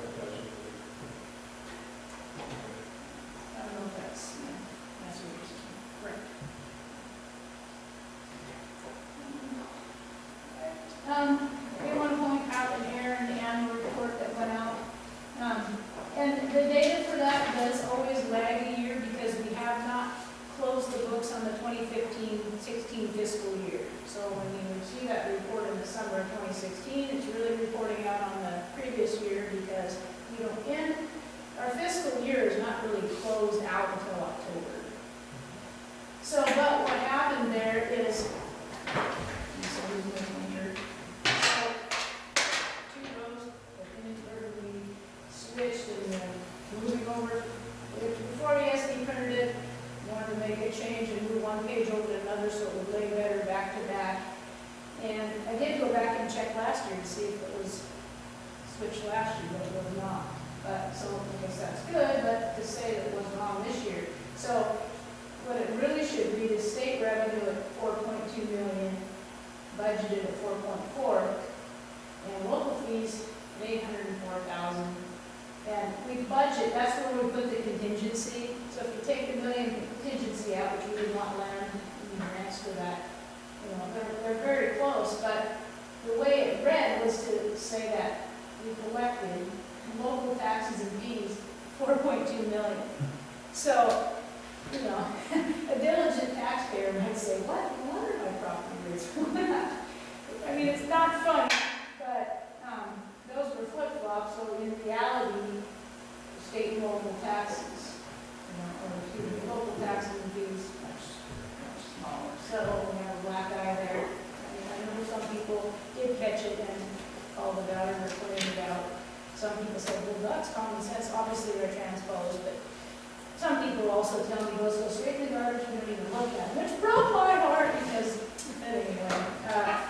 I don't know if that's, yeah, that's what you're saying. Correct. We want to point out an error in the annual report that went out. And the data for that does always lag a year because we have not closed the books on the 2015-16 fiscal year. So when you see that report in the summer of 2016, it's really reporting out on the previous year because we don't end, our fiscal year is not really closed out until October. So, but what happened there is, so two rows, but then we switched and then moving over. Before we SD printed it, wanted to make a change and move one page over to another so it would lay better back to back. And I did go back and check last year to see if it was switched last year, but it was not. But so I guess that's good, but to say that it was wrong this year. So what it really should read is state revenue at 4.2 million, budgeted at 4.4, and local fees at 804,000. And we budget, that's where we put the contingency. So if you take the million contingency out, which we did not land any grants for that, you know, they're very close. But the way it read was to say that we collected local taxes and fees 4.2 million. So, you know, a diligent taxpayer might say, what? No wonder my property rates went up. I mean, it's not funny, but those were flip-flops, so in reality, state and local taxes, you know, or excuse me, local taxes and fees much smaller. So we have a black eye there. I mean, I know some people did catch it and called it out or pointed it out. Some people said, well, that's common sense. Obviously, they're transposed, but some people also tell me, goes, go straight to the garbage, we don't even look at it, which broke my heart because, anyway, I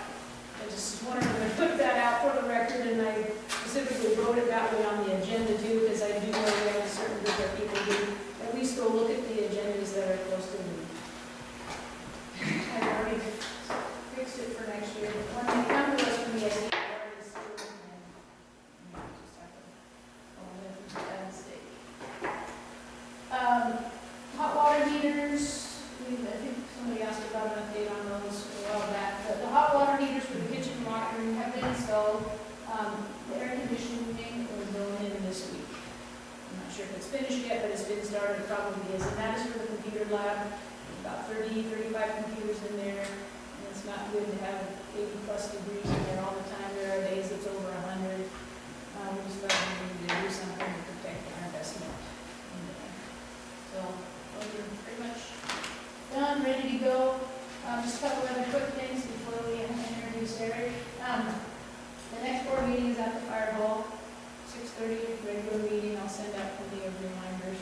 just wanted to put that out for the record, and I specifically wrote it that way on the agenda too, because I do know we have a certain group of people who at least go look at the agendas that are posted. I've already fixed it for next year. When they come to us from the SD, I already see it, and just have to go in that mistake. Hot water heaters. I think somebody asked about an update on those a while back. But the hot water heaters for the kitchen and locker room have been installed. The air conditioning was going in this week. I'm not sure if it's finished yet, but it's been started, it probably is. And that is for the computer lab. About 30, 35 computers in there. And it's not good to have 80 plus degrees in there all the time. There are days it's over 100. We just thought we needed to do something to protect our investment in there. So those are pretty much done, ready to go. Just a couple other quick things before we introduce Eric. The next board meeting is at the fire hall, 6:30, regular meeting. I'll send out plenty of reminders.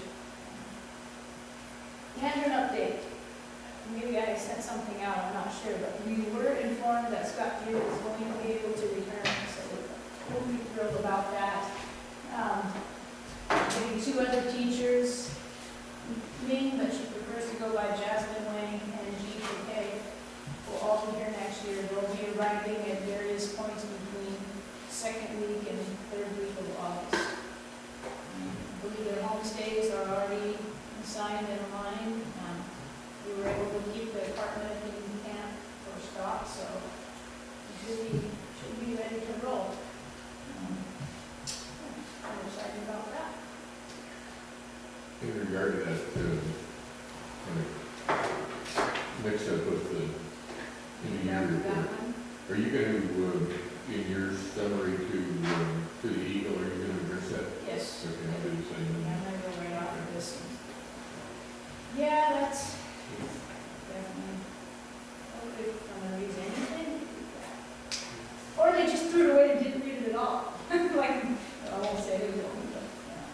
And an update. Maybe I sent something out, I'm not sure, but we were informed that Scott Deere is going to be able to return, so we're totally thrilled about that. Maybe two other teachers, Ming, but she prefers to go by Jasmine Wang, and G for K, will all be here next year. They'll be arriving at various points between second week and third week of August. I believe their homestays are already assigned and aligned. We were able to keep the apartment in camp for Scott, so we should be ready to roll. I'm excited about that. In regard to that, mix up with the year report, are you going to, in your summary to the Eagle, are you going to address that? Yes. Okay, I'll do the same. Yeah, I'm gonna go right off of this one. Yeah, that's definitely, hopefully if someone reads anything. Or they just threw it away and didn't read it at all. Like, I won't say who told me, but, yeah.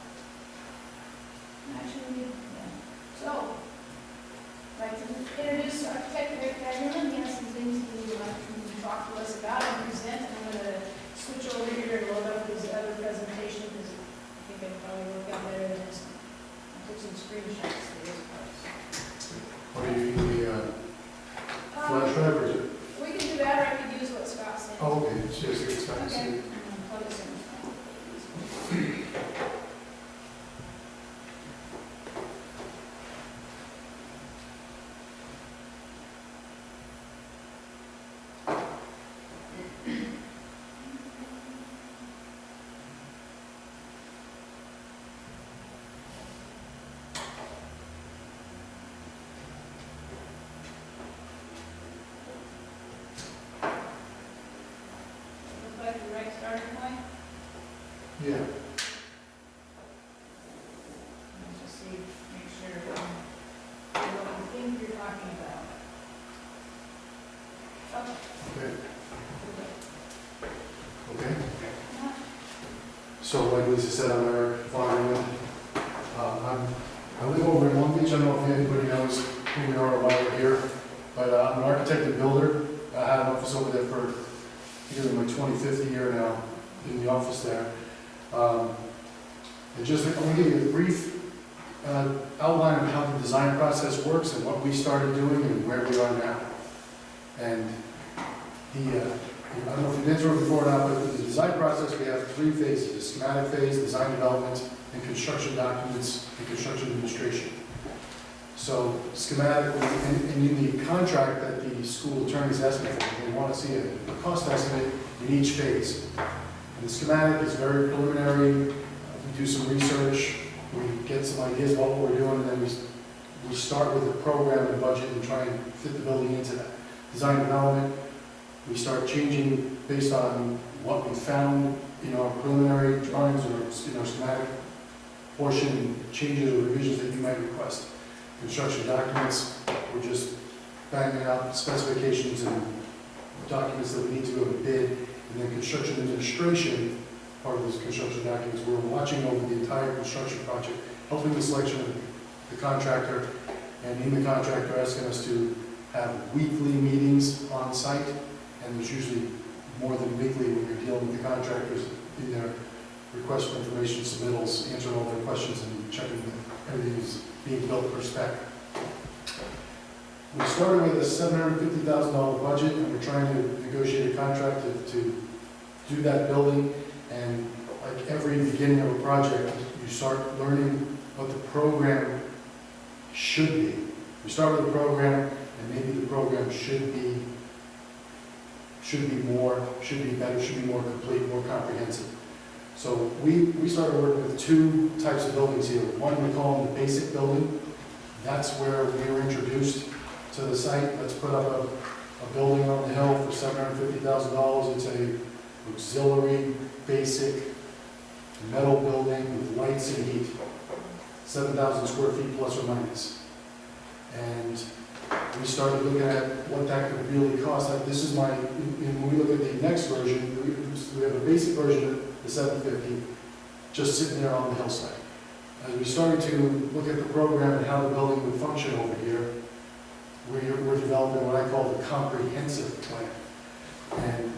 Actually, yeah. So, I'd like to introduce Architect Rick Hagerman. He has some things he would like to talk to us about and present. I'm going to switch over here and load up his other presentation because I think it'll probably work out better than this. I took some screenshots for this part. What do you need, the flash drive, or is it? We can do that, or I could use what Scott said. Oh, okay, it's just, it's not, Okay. I'm gonna plug this in. Yeah. Let's just see, make sure, what you think you're talking about. Okay. Okay. Okay. Yeah. So like Lisa said, I'm Eric Farmer. I live over in Long Beach. I don't know if anybody knows who we are or why we're here, but I'm an architect and builder. I had an office over there for either my 25th year now in the office there. And just, I'm going to give you a brief outline of how the design process works and what we started doing and where we are now. And I don't know if you've been through it before or not, but the design process, we have 3 phases: the schematic phase, design development, and construction documents and construction administration. So schematic, and in the contract that the school attorney is asking for, they want to see a cost estimate in each phase. And the schematic is very preliminary. We do some research, we get some ideas about what we're doing, and then we start with the program and budget and try and fit the building into that. Design development, we start changing based on what we found in our preliminary drawings or schematic portion, changes or revisions that you might request. Construction documents, we're just banging out specifications and documents that we need to go to bid. And then construction administration, part of those construction documents, we're watching over the entire construction project, helping the selection of the contractor, and in the contract, they're asking us to have weekly meetings on site, and there's usually more than weekly when you're dealing with the contractors in their request for information submittals, answering all their questions and checking that everything is being built per spec. We started with a $750,000 budget, and we're trying to negotiate a contract to do that building. And like every beginning of a project, you start learning what the program should be. We start with a program, and maybe the program should be better, should be more complete, more comprehensive. So we started working with 2 types of buildings here. One we call the basic building. That's where we were introduced to the site. Let's put up a building on the hill for $750,000. It's a auxiliary, basic, metal building with lights and heat. 7,000 square feet plus or minus. And we started looking at what that could really cost. This is when we look at the next version, we have a basic version of the 750, just sitting there on the hillside. As we started to look at the program and how the building would function over here, we're developing what I call the comprehensive plan. And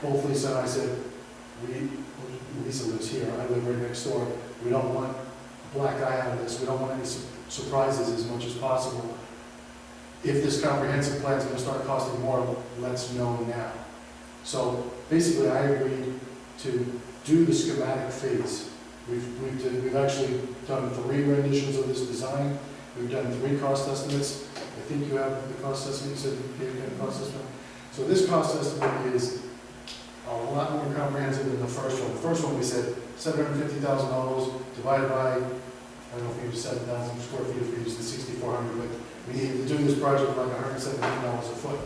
both Lisa and I said, Lisa lives here, I live right next door, we don't want a black eye out of this, we don't want any surprises as much as possible. If this comprehensive plan is going to start costing more, let's know now. So basically, I agreed to do the schematic phase. We've actually done 3 renditions of this design. We've done 3 cost estimates. I think you have the cost estimate. You said you had a cost estimate. So this cost estimate is a lot more comprehensive than the first one. The first one we said $750,000 divided by, I don't know if we use 7,000 square feet, if we use the 6,400, but we needed to do this project for like $117 a foot.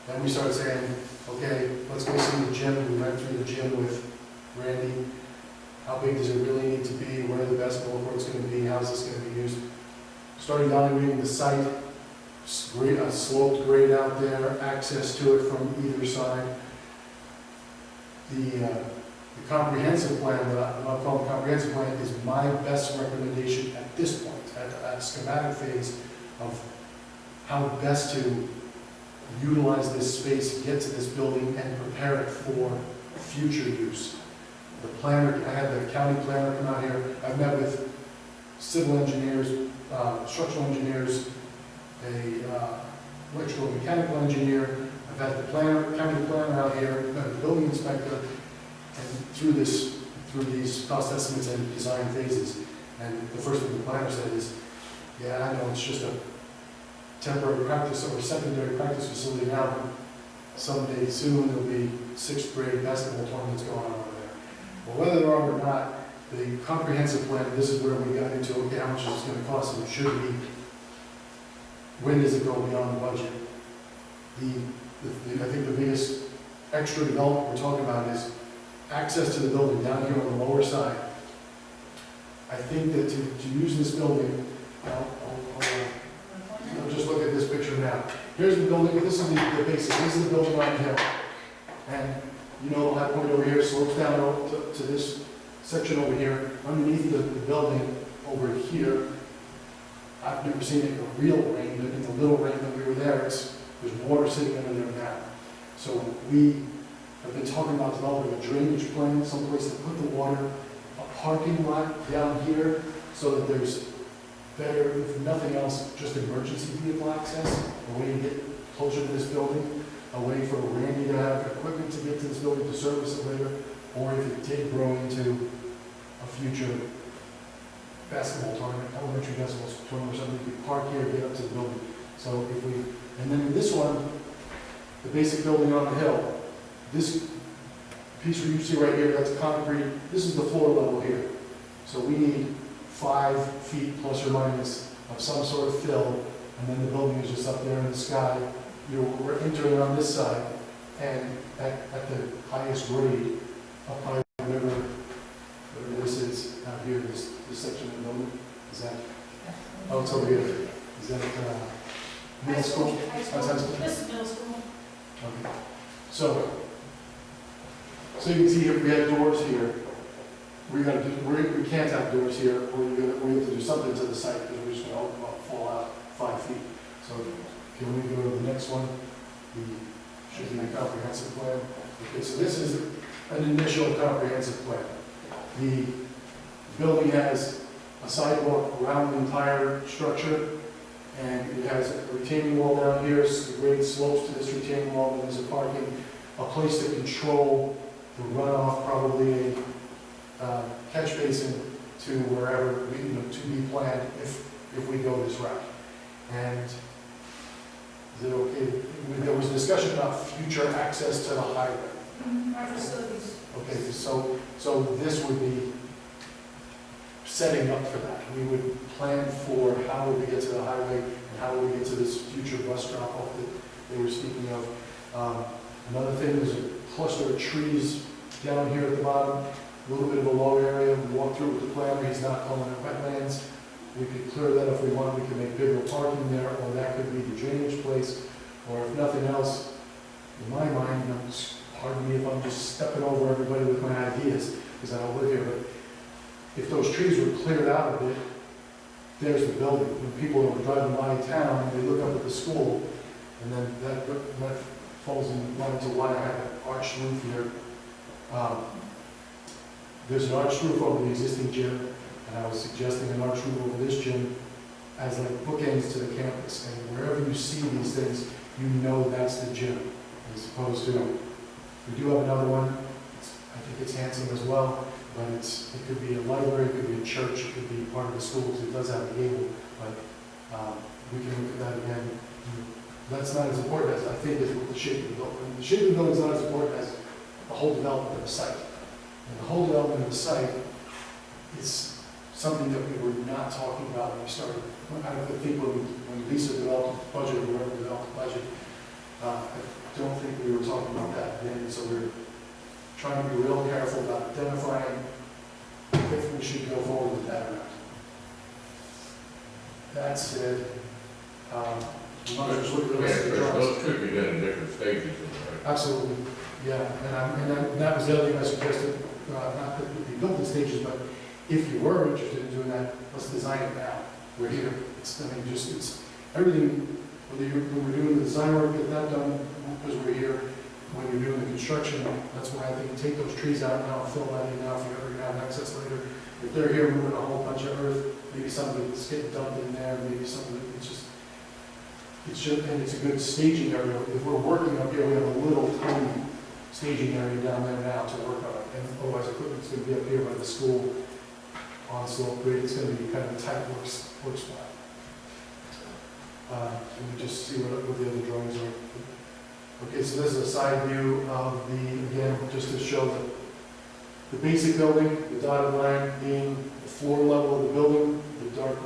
Then we started saying, okay, let's go see the gym. We went through the gym with Randy. How big does it really need to be? Where are the basketball courts going to be? How is this going to be used? Started evaluating the site, a sloped grade out there, access to it from either side. The comprehensive plan, what I call the comprehensive plan, is my best recommendation at this point, at the schematic phase of how best to utilize this space, get to this building, and prepare it for future use. The planner, I had the county planner come out here. I've met with civil engineers, structural engineers, electrical and mechanical engineer. I've had the county planner out here, I've had the building inspector, and through these cost estimates and design phases. And the first thing the planner said is, yeah, I know it's just a temporary practice or secondary practice facility now, but someday soon there'll be 6th grade basketball tournaments going on over there. Well, whether there are or not, the comprehensive plan, this is where we got into, okay, how much is this going to cost and should be, when does it go beyond the budget? I think the biggest extra development we're talking about is access to the building down here on the lower side. I think that to use this building, I'll just look at this picture now. Here's the building, this is the basic, this is the building on the hill. And you know, the high point over here slopes down to this section over here. Underneath the building over here, I've never seen it in a real rain, but in the little rain that we were there, there's water sitting under there now. So we have been talking about developing a drainage plan, someplace to put the water, a parking lot down here, so that there's better, if nothing else, just emergency vehicle access, a way to get closer to this building, a way for Randy to have equipment to get to this building to service it later, or if it did grow into a future basketball tournament, elementary basketball tournament or something, we could park here, get up to the building. So if we, and then this one, the basic building on the hill, this piece where you see right here, that's concrete, this is the floor level here. So we need 5 feet plus or minus of some sort of fill, and then the building is just up there in the sky. We're entering on this side, and at the highest grade, up by the river, whatever this is, out here, this section of the building, is that, oh, it's over here. Is that middle school? High That's high school. This is middle school. Okay. So you can see here, we have doors here. We can't have doors here, we have to do something to the site, because we're just gonna open up, fall out 5 feet. So can we go to the next one? Should be a comprehensive plan. Okay, so this is an initial comprehensive plan. The building has a sidewalk around the entire structure, and it has a retaining wall down here, so the grade slopes to this retaining wall, and there's a parking, a place to control the runoff, probably a catch basin to wherever, to be planned if we go this route. And is it okay? There was discussion about future access to the highway. Our facilities. Okay, so this would be setting up for that. We would plan for how would we get to the highway and how would we get to this future bus drop-off that they were speaking of. Another thing is a cluster of trees down here at the bottom, a little bit of a low area. We walk through with the planner, he's not calling it wetlands. We could clear that if we want, we could make bigger parking there, or that could be the drainage place, or if nothing else, in my mind, pardon me if I'm just stepping over everybody with my ideas, because I don't live here, but if those trees were cleared out a bit, there's the building. When people are driving by town, they look up at the school, and then that falls in line to why I have an arched roof here. There's an arched roof over the existing gym, and I was suggesting an arched roof over this gym as like bookends to the campus. And wherever you see these things, you know that's the gym, as opposed to, we do have another one. I think it's handsome as well, but it could be a library, it could be a church, it could be part of the school, because it does have a gable, but we can look at that again. That's not as important as I think is the shape of the building. The shape of the building is not as important as the whole development of the site. And the whole development of the site is something that we were not talking about when we started. I think when Lisa developed the budget, or whoever developed the budget, I don't think we were talking about that then. So we're trying to be real careful about identifying if we should go forward with that or not. That said, I'm not just looking at the rest of the drawings. Those could be done in different stages, right? Absolutely, yeah, and that was the other thing I suggested, not that we built the stages, but if you were interested in doing that, let's design it now. We're here, it's everything, when we're doing the design work, get that done, because we're here. When you're doing the construction, that's why I think take those trees out now, fill that in now, if you're ever gonna have access later. If they're here moving a whole bunch of earth, maybe something that's getting dumped in there, maybe something, and it's a good staging area. If we're working up here, we have a little tiny staging area down there now to work on. And otherwise, equipment's going to be up here by the school on slope grade. It's going to be kind of a tight work spot. Let me just see what the other drawings are. Okay, so this is a side view of again, just to show the basic building, the dotted line being the floor level of the building, the dark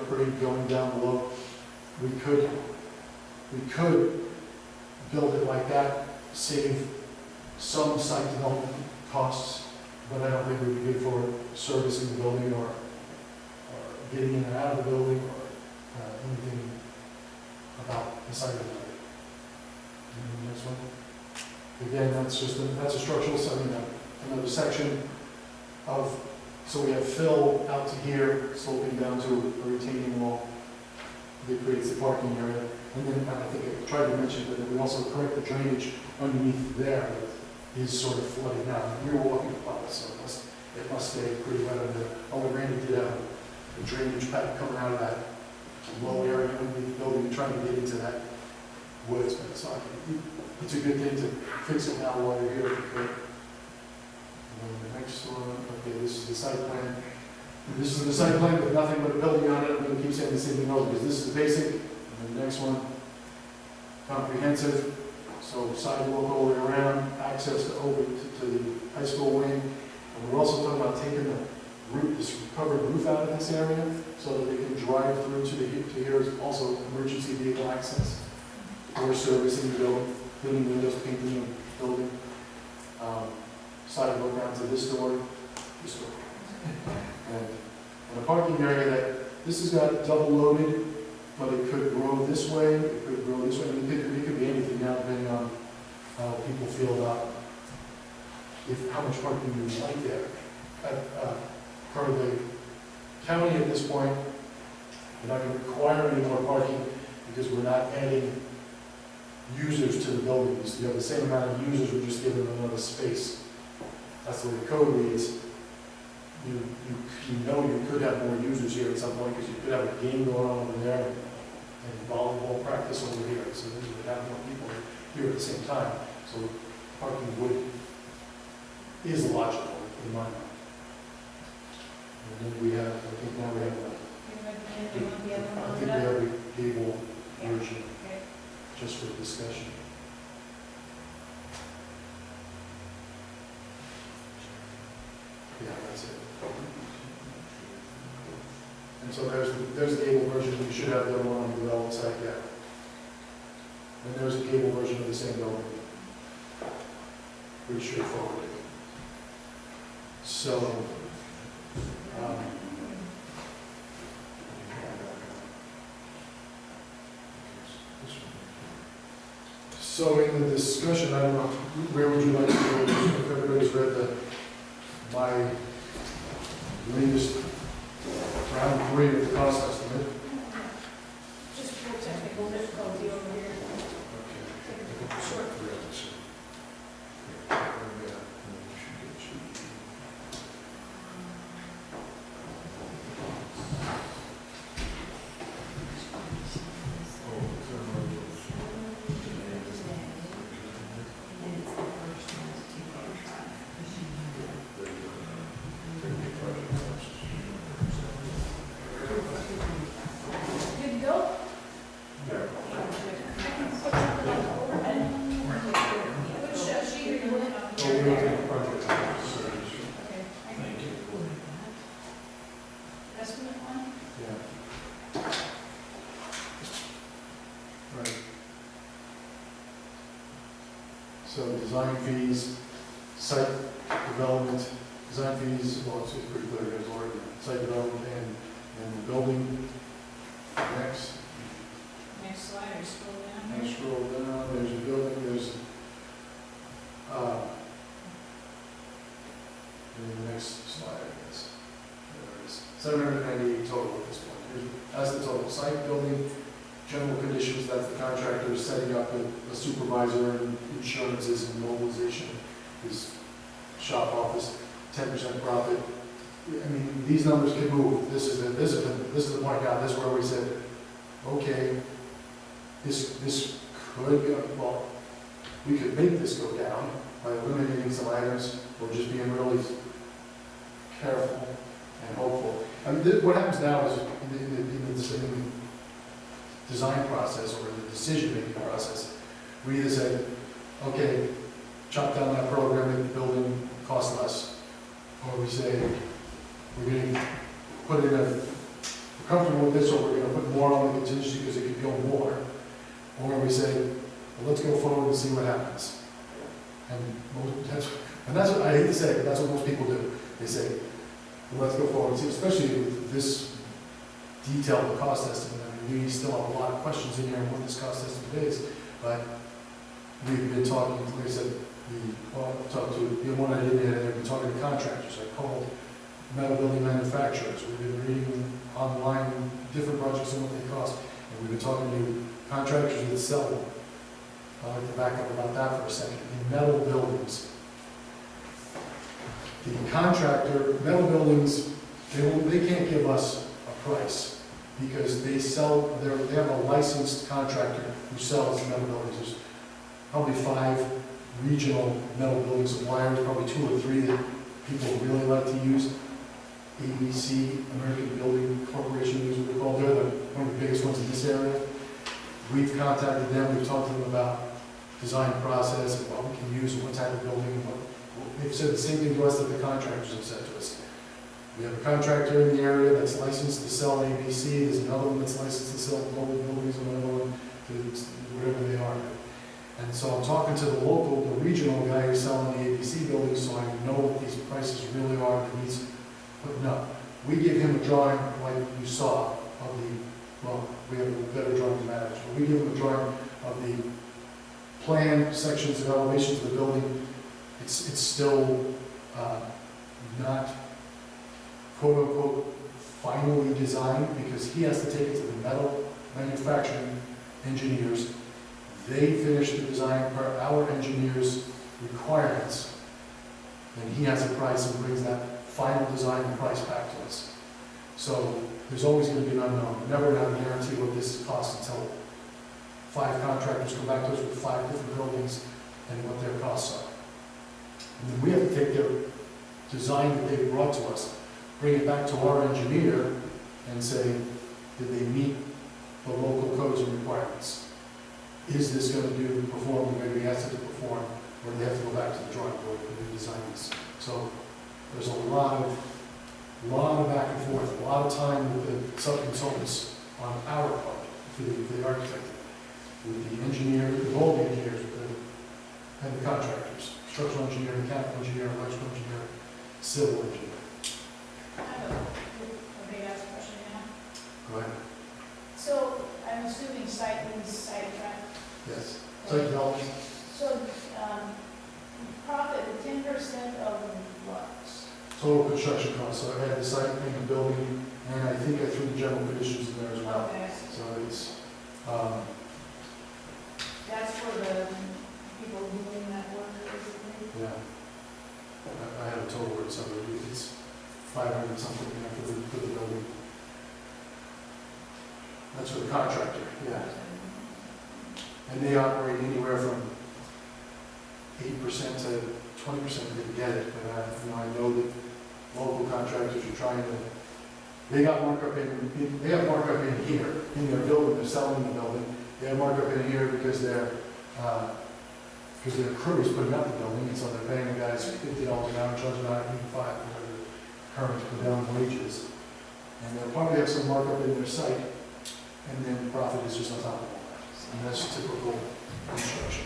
grade going down below. We could build it like that, save some site development costs, but I don't think we'd be good for servicing the building or getting in and out of the building or anything about the site of the building. And the next one. Again, that's a structural, another section of, so we have fill out to here, sloping down to a retaining wall that creates the parking area. And then I think I tried to mention that we also correct the drainage underneath there that is sort of flooding now. We were walking above it, so it must stay pretty wet under there. Although Randy did have a drainage pipe coming out of that low area underneath the building, trying to get into that woods, but it's not, it's a good thing to fix it now while you're here. Okay. And then the next one, okay, this is the site plan. And this is the site plan with nothing but a building on it. I'm going to keep saying the same thing over because this is basic. And the next one, comprehensive. So sidewalk all the way around, access to over to the high school wing. And we're also talking about taking the roof, this covered roof out of this area so that they can drive through to here is also emergency vehicle access. Or servicing the building, cleaning windows, painting the building. Sidewalk down to this door, and a parking area that, this has got double loaded, but it could grow this way, it could grow this way, I mean, it could be anything now depending on how people feel about how much parking you like there. Part of the county at this point, we're not going to require any more parking because we're not adding users to the buildings. You have the same amount of users, we're just giving them another space. That's the way the code reads. You know you could have more users here at some point because you could have a game going on over there and volleyball practice over here. So then you would have more people here at the same time. So parking is logical in my mind. And then we have, I think now we have a gable version just for discussion. Yeah, that's it. And so there's the gable version. You should have the one on the developed site, yeah. And there's a gable version of the same building. Pretty straightforward. So, so in the discussion, I don't know, where would you like to go? If everybody's read my latest round 3 of the cost estimate. Just real technical difficulty over here. Short. Good to go? Yeah. I can put something on the overhead. Which sheet are you looking on? Oh, we're looking at project. Okay. Thank you. Estimate one? Yeah. Right. So design fees, site development, design fees, well, it's pretty clear, there's already site development and the building. Next, Next slide, or scroll down and here. scroll down, there's a building, there's, and the next slide, I guess. There it is. 798 total at this point. That's the total site, building, general conditions, that's the contractor setting up a supervisor and insurances and mobilization, his shop office, 10% profit. I mean, these numbers can move. This is the point now. This is where we said, okay, this could go, well, we could make this go down by eliminating some items or just being really careful and hopeful. I mean, what happens now is in the design process or the decision-making process, we either say, okay, chop down that program, make the building cost less, or we say, we're going to put in we're comfortable with this, or we're going to put more on the contingency because it could go more, or we say, well, let's go forward and see what happens. And And that's what, I hate to say it, but that's what most people do. They say, well, let's go forward, see, especially with this detailed cost estimate. I mean, we still have a lot of questions in here on what this cost estimate is, but we've been talking, like I said, talked to, the one I did there, they've been talking to contractors, I called metal building manufacturers, we've been reading online different projects and what they cost, and we've been talking to contractors that sell them. I'd like to back up about that for a second. In metal buildings, the contractor, metal buildings, they can't give us a price because they have a licensed contractor who sells metal buildings. There's probably 5 regional metal building suppliers, probably 2 or 3 that people really like to use. ABC, American Building Corporation, is what they're called. They're one of the biggest ones in this area. We've contacted them, we've talked to them about design process, and what we can use, and what type of building, and what, they've said the same thing to us that the contractors have said to us. We have a contractor in the area that's licensed to sell ABC, there's another one that's licensed to sell global buildings, and another one to whatever they are. And so I'm talking to the regional guy who's selling the ABC buildings, so I know what these prices really are that he's putting up. We give him a drawing, like you saw, of the, well, we have a better drawing to manage, but we give him a drawing of the plan sections and elevations of the building. It's still not quote-unquote finally designed because he has to take it to the metal manufacturing engineers. They finish the design per our engineers' requirements, and he has a price and brings that final design and price back to us. So there's always going to be an unknown. We never have a guarantee what this costs until 5 contractors come back to us with 5 different buildings and what their costs are. And then we have to take their design that they brought to us, bring it back to our engineer and say, did they meet the local codes and requirements? Is this going to perform the way we asked it to perform, or do they have to go back to the drawing board and redesign this? So there's a lot of back and forth, a lot of time with the sub-consultants on our part, for the architect, with the engineer, with all the engineers, and the contractors, structural engineer, mechanical engineer, electrical engineer, civil engineer. I have a big ass question now. Go ahead. So I'm assuming site means site track. Yes. Site development. So, profit, 10% of what? Total construction costs. So I had the site and the building, and I think I threw the general conditions in there as well. Okay, So it's, that's for the people doing that work, basically? yeah. I have a total word, so it's 500 something for the building. That's for the contractor, yeah. And they operate anywhere from 8% to 20% if they get it, but I know that local contractors are trying to, they got markup they have markup in here, in their building, they're selling the building. They have markup in here because their crew is putting up the building, and so they're paying the guys $50 an hour, charging out $85, whatever the current prevailing wage is. And they'll probably have some markup in their site, and then profit is just on top of all that. And that's typical construction.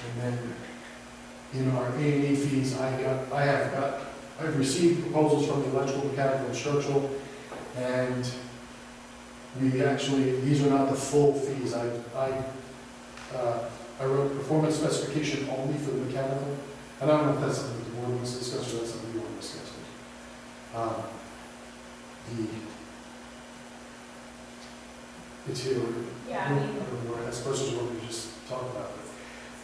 And then in our A&E fees, I've received proposals from the electrical, mechanical, and structural, and these are not the full fees. I wrote performance specification only for the mechanical, and I don't know if that's something the board wants to discuss or that's something you want to discuss. It's here. Yeah, I mean, That's versus what we just talked about.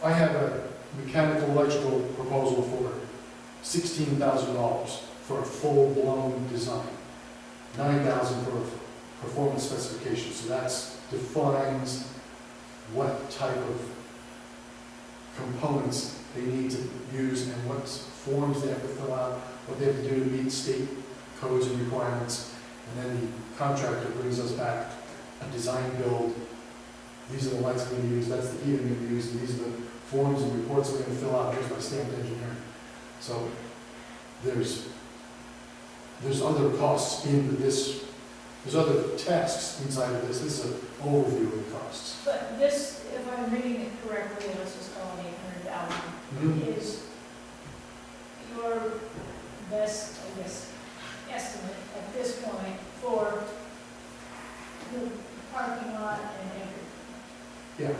I have a mechanical electrical proposal for $16,000 for a full-blown design, $9,000 for a performance specification. So that defines what type of components they need to use and what forms they have to fill out, what they have to do to meet state codes and requirements. And then the contractor brings us back a design build. These are the lights we're going to use, that's the heating we're going to use, and these are the forms and reports we're going to fill out. Here's my stamped engineering. So there's other costs into this There's other tasks inside of this. This is an overview of the costs. But this, if I'm reading it correctly, let's just call it 800,000, is your best, I guess, estimate at this point for the parking lot and everything. Yeah,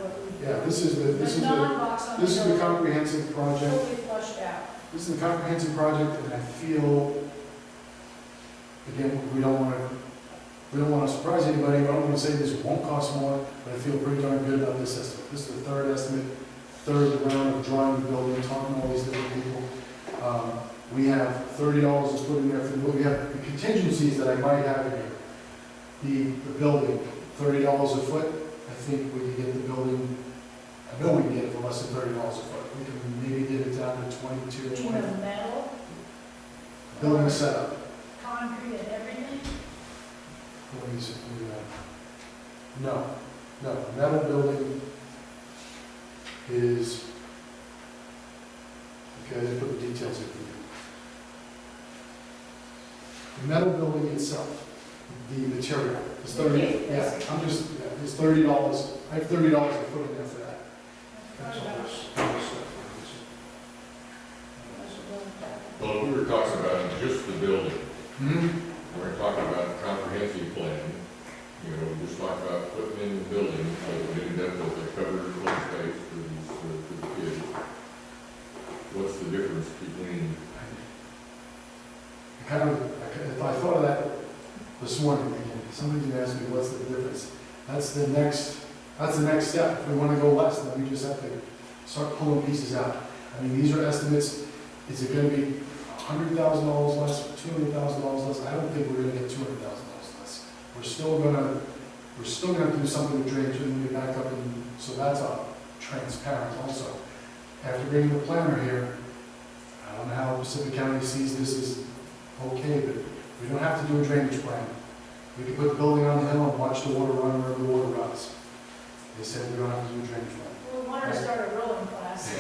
What we. yeah, this is The non-box on the this is the building, comprehensive project. totally flushed out. This is a comprehensive project, and I feel, again, we don't want to surprise anybody, but I don't want to say this won't cost more, but I feel pretty darn good about this estimate. This is the third estimate, third round of drawing the building, talking to all these different people. We have $30 to put in there for, we have the contingencies that I might have in here. The building, $30 a foot. I think we can get the building, I know we can get it for less than $30 a foot. We can maybe get it down to 22 or You 20. know, metal, Building setup. concrete and everything. What is it? No, metal building is, okay, let's put the details in for you. The metal building itself, the material, is 30, yeah, I'm just, yeah, it's $30. I have $30 to put in there for that. That's all this stuff. Well, if we were talking about just the building, Hmm? we're talking about a comprehensive plan, you know, just talk about putting in the building, so we end up with a covered play space for these, for the kids. What's the difference between, If I thought of that this morning, again, somebody's gonna ask me, what's the difference? That's the next step. If we wanna go less, then we just have to start pulling pieces out. I mean, these are estimates. Is it gonna be $100,000 less, $200,000 less? I don't think we're gonna get $200,000 less. We're still gonna do something with drainage and we back up, and so that's transparent also. After bringing the planner here, I don't know how Pacific County sees this as okay, but we don't have to do a drainage plan. We can put the building on the hill and watch the water run wherever the water runs. They said we don't have to do a drainage plan. We wanted to start a rowing class.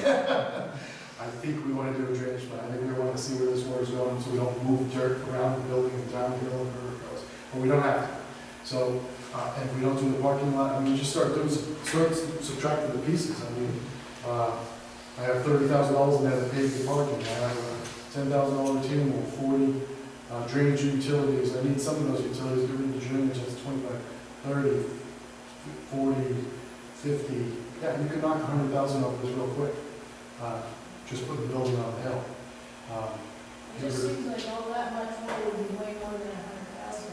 I think we want to do a drainage plan. I think we want to see where this water's going, so we don't move dirt around the building and down the hill and where it goes. But we don't have to. So, and we don't do the parking lot. I mean, just start subtracting the pieces. I mean, I have $30,000 in there to pay the parking. I have a $10,000 team or 40 drainage utilities. I need some of those utilities to read the drainage. That's 25, 30, 40, 50. Yeah, you can knock 100,000 off this real quick. Just put the building on the hill. It just seems like all that much more would be way more than 100,000.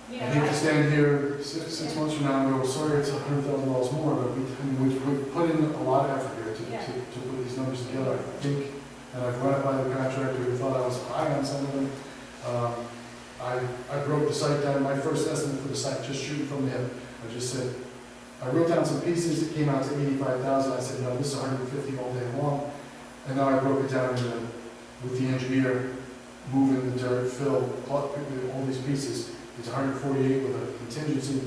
I hate to stand here six months from now and go, sorry, it's $100,000 more, but we've put in a lot of effort here to put these numbers together. I think, and I've run it by the contractor who thought I was high on some of them. I broke the site down, my first estimate for the site, just shooting from the hip. I just said, I wrote down some pieces, it came out to 85,000. I said, no, this is 150 all day long. And now I broke it down with the engineer, moving the dirt, fill, all these pieces. It's 148 with a contingency.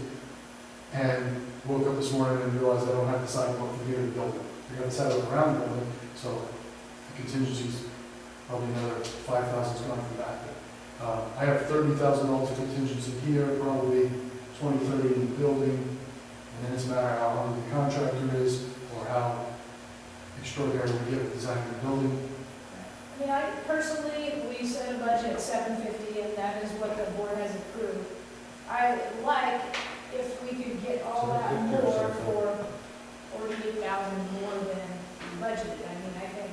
And woke up this morning and realized I don't have the sidewalk from here to the building. I got the sidewalk around the building, so the contingency's probably another 5,000's gone from that. But, I have $30,000 contingency here, probably 20, 30 in the building. And then it's a matter of how hungry the contractor is, or how extraordinary we get with designing the building. I mean, I personally, we set a budget at 750, and that is what the board has approved. I like if we could get all that more for 48,000 more than budgeted. I mean, I think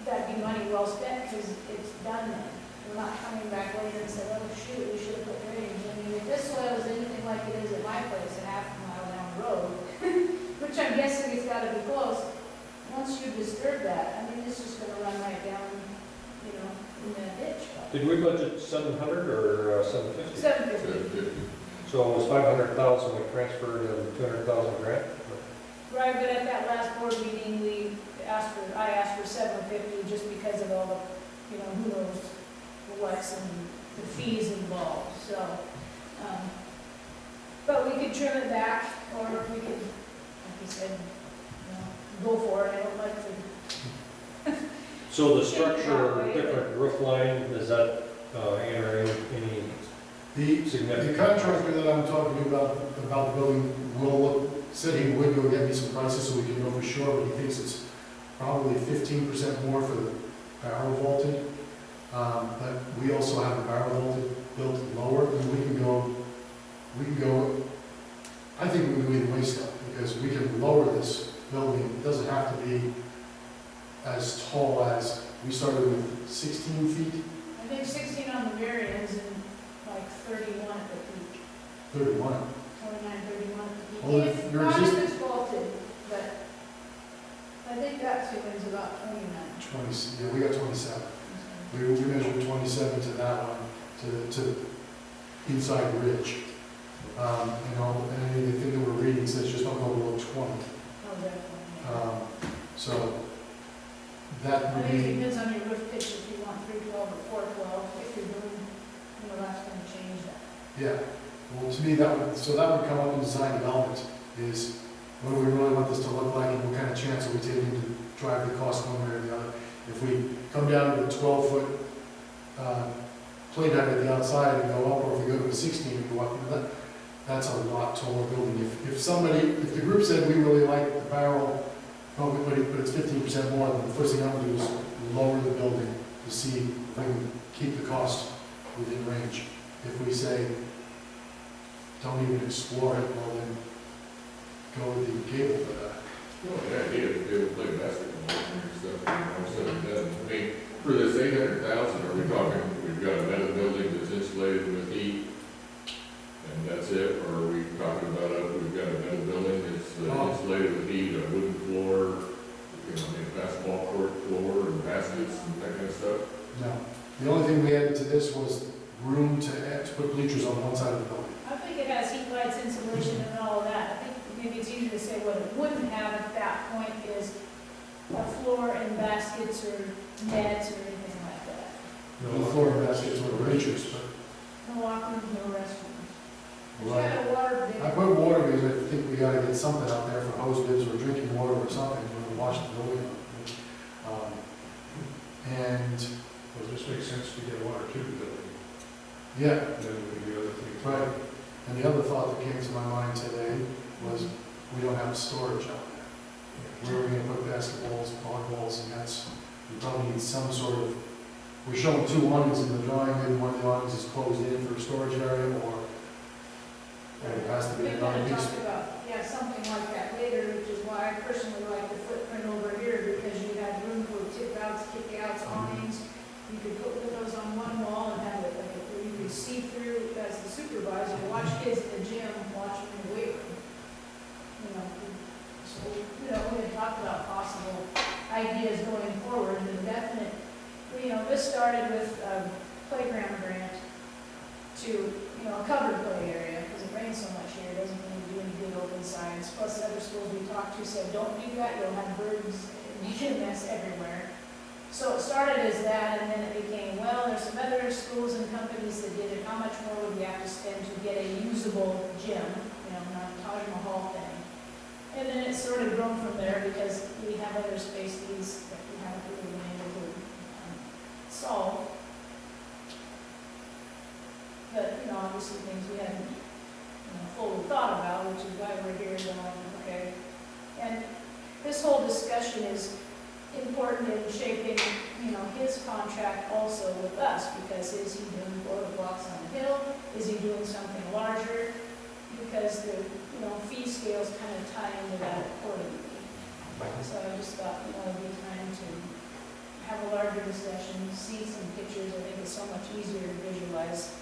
that'd be money well spent, because it's done then. We're not coming back later and saying, oh shoot, we should have put drainage. I mean, if this soil is anything like it is at my place, a half a mile down the road, which I'm guessing it's gotta be close, once you disturb that, I mean, it's just gonna run right down, you know, in that ditch. Did we budget 700 or 750? 750. So it was 500,000, we transferred a 200,000 grant? Right, but at that last board meeting, I asked for 750 just because of all the, you know, who knows what's and the fees involved, so. But we could trim it back, or we could, like you said, you know, go for it. I don't like to. So the structure, different roof line, is that enter any The significant. contractor that I'm talking about the building, said he would go get me some prices so we can know for sure, but he thinks it's probably 15% more for the barrel vaulted. But we also have the barrel vaulted built lower, and we can go, I think we can go either way still, because we can lower this building. It doesn't have to be as tall as, we started with 16 feet, I think 16 on the very ends and like 31 at the peak, 31. 29, 31 at the peak. Well, If, your not if exist- it's vaulted, but I think that two ends about 29. 20, yeah, we got 27. We measured 27 to that one, to inside the ridge. And anything that we're reading says just don't go below 20. Oh, definitely. Yeah. So that I would think it be, depends on your roof pitch, if you want 312 or 412, if you're doing, that's gonna change that. yeah. Well, to me, that would come up in design development, is what do we really want this to look like, and what kind of chance are we taking to drive the cost one way or the other? If we come down to the 12-foot plate height at the outside and go up, or if we go to a 16 and go up, that's a lot taller building. If the group said we really like the barrel, but it's 15% more, then the first thing I'm gonna do is lower the building to see if I can keep the cost within range. If we say, don't even explore it, well then, go with the gable for that. Well, the idea is to be able to play basketball and stuff, so it doesn't, I mean, for this 800,000, are we talking, we've got a metal building that's insulated with heat, and that's it, or are we talking about, we've got a metal building that's insulated with heat, a wooden floor, a basketball court floor, and baskets, and that kind of stuff? No. The only thing we added to this was room to put bleachers on one side of the building. I think it has heat lights, insulation, and all of that. I think maybe it's easier to say what it wouldn't have at that point is a floor and baskets or nets or anything like that. No floor and baskets or bleachers, but No locker rooms, no restrooms. If you Right. had a water I bid, put water because I think we gotta get something out there for hose bibs or drinking water or something when we wash the building. And, Well, it just makes sense to get a water tube building, yeah, and then we can do other things. right. And the other thought that came to my mind today was, we don't have storage out there. Where are we gonna put basketballs, volleyballs, and we probably need some sort of, we're showing two awnings in the drawing, maybe one of the awnings is closed in for a storage area, or it has to be we another kind of piece. talked about, something like that later, which is why I personally like the footprint over here, because you have room for tip outs, kick outs, awnings. You could put windows on one wall and have it like, where you could see through as the supervisor, watch kids at the gym, watch them in the weight room. So, we had talked about possible ideas going forward, and definite, this started with a playground grant to, a covered play area, because it rains so much here, it doesn't really do any good open signs. Plus, the other schools we talked to said, don't do that, you'll have birds and make a mess everywhere. So it started as that, and then it became, well, there's some other schools and companies that did it, how much more would we have to spend to get a usable gym, not a Taj Mahal thing. And then it's sort of grown from there, because we have other space needs that we haven't really been able to solve. But, obviously things we hadn't, fully thought about, which is why we're here going, okay. And this whole discussion is important in shaping, his contract also with us, because is he doing photo blocks on the hill? Is he doing something larger? Because the, fee scales kind of tie into that accordingly. So I just thought, it'd be time to have a larger discussion, see some pictures. I think it's so much easier to visualize,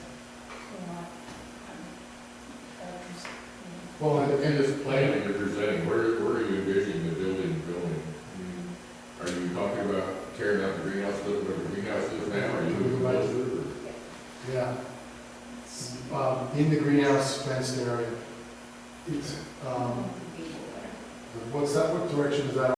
Well, In this plan that you're presenting, where are you envisioning the building going? Are you talking about tearing out the greenhouse, putting where the greenhouse is now, or are you moving closer? yeah, in the greenhouse fenced area, it's, what's that, what direction is that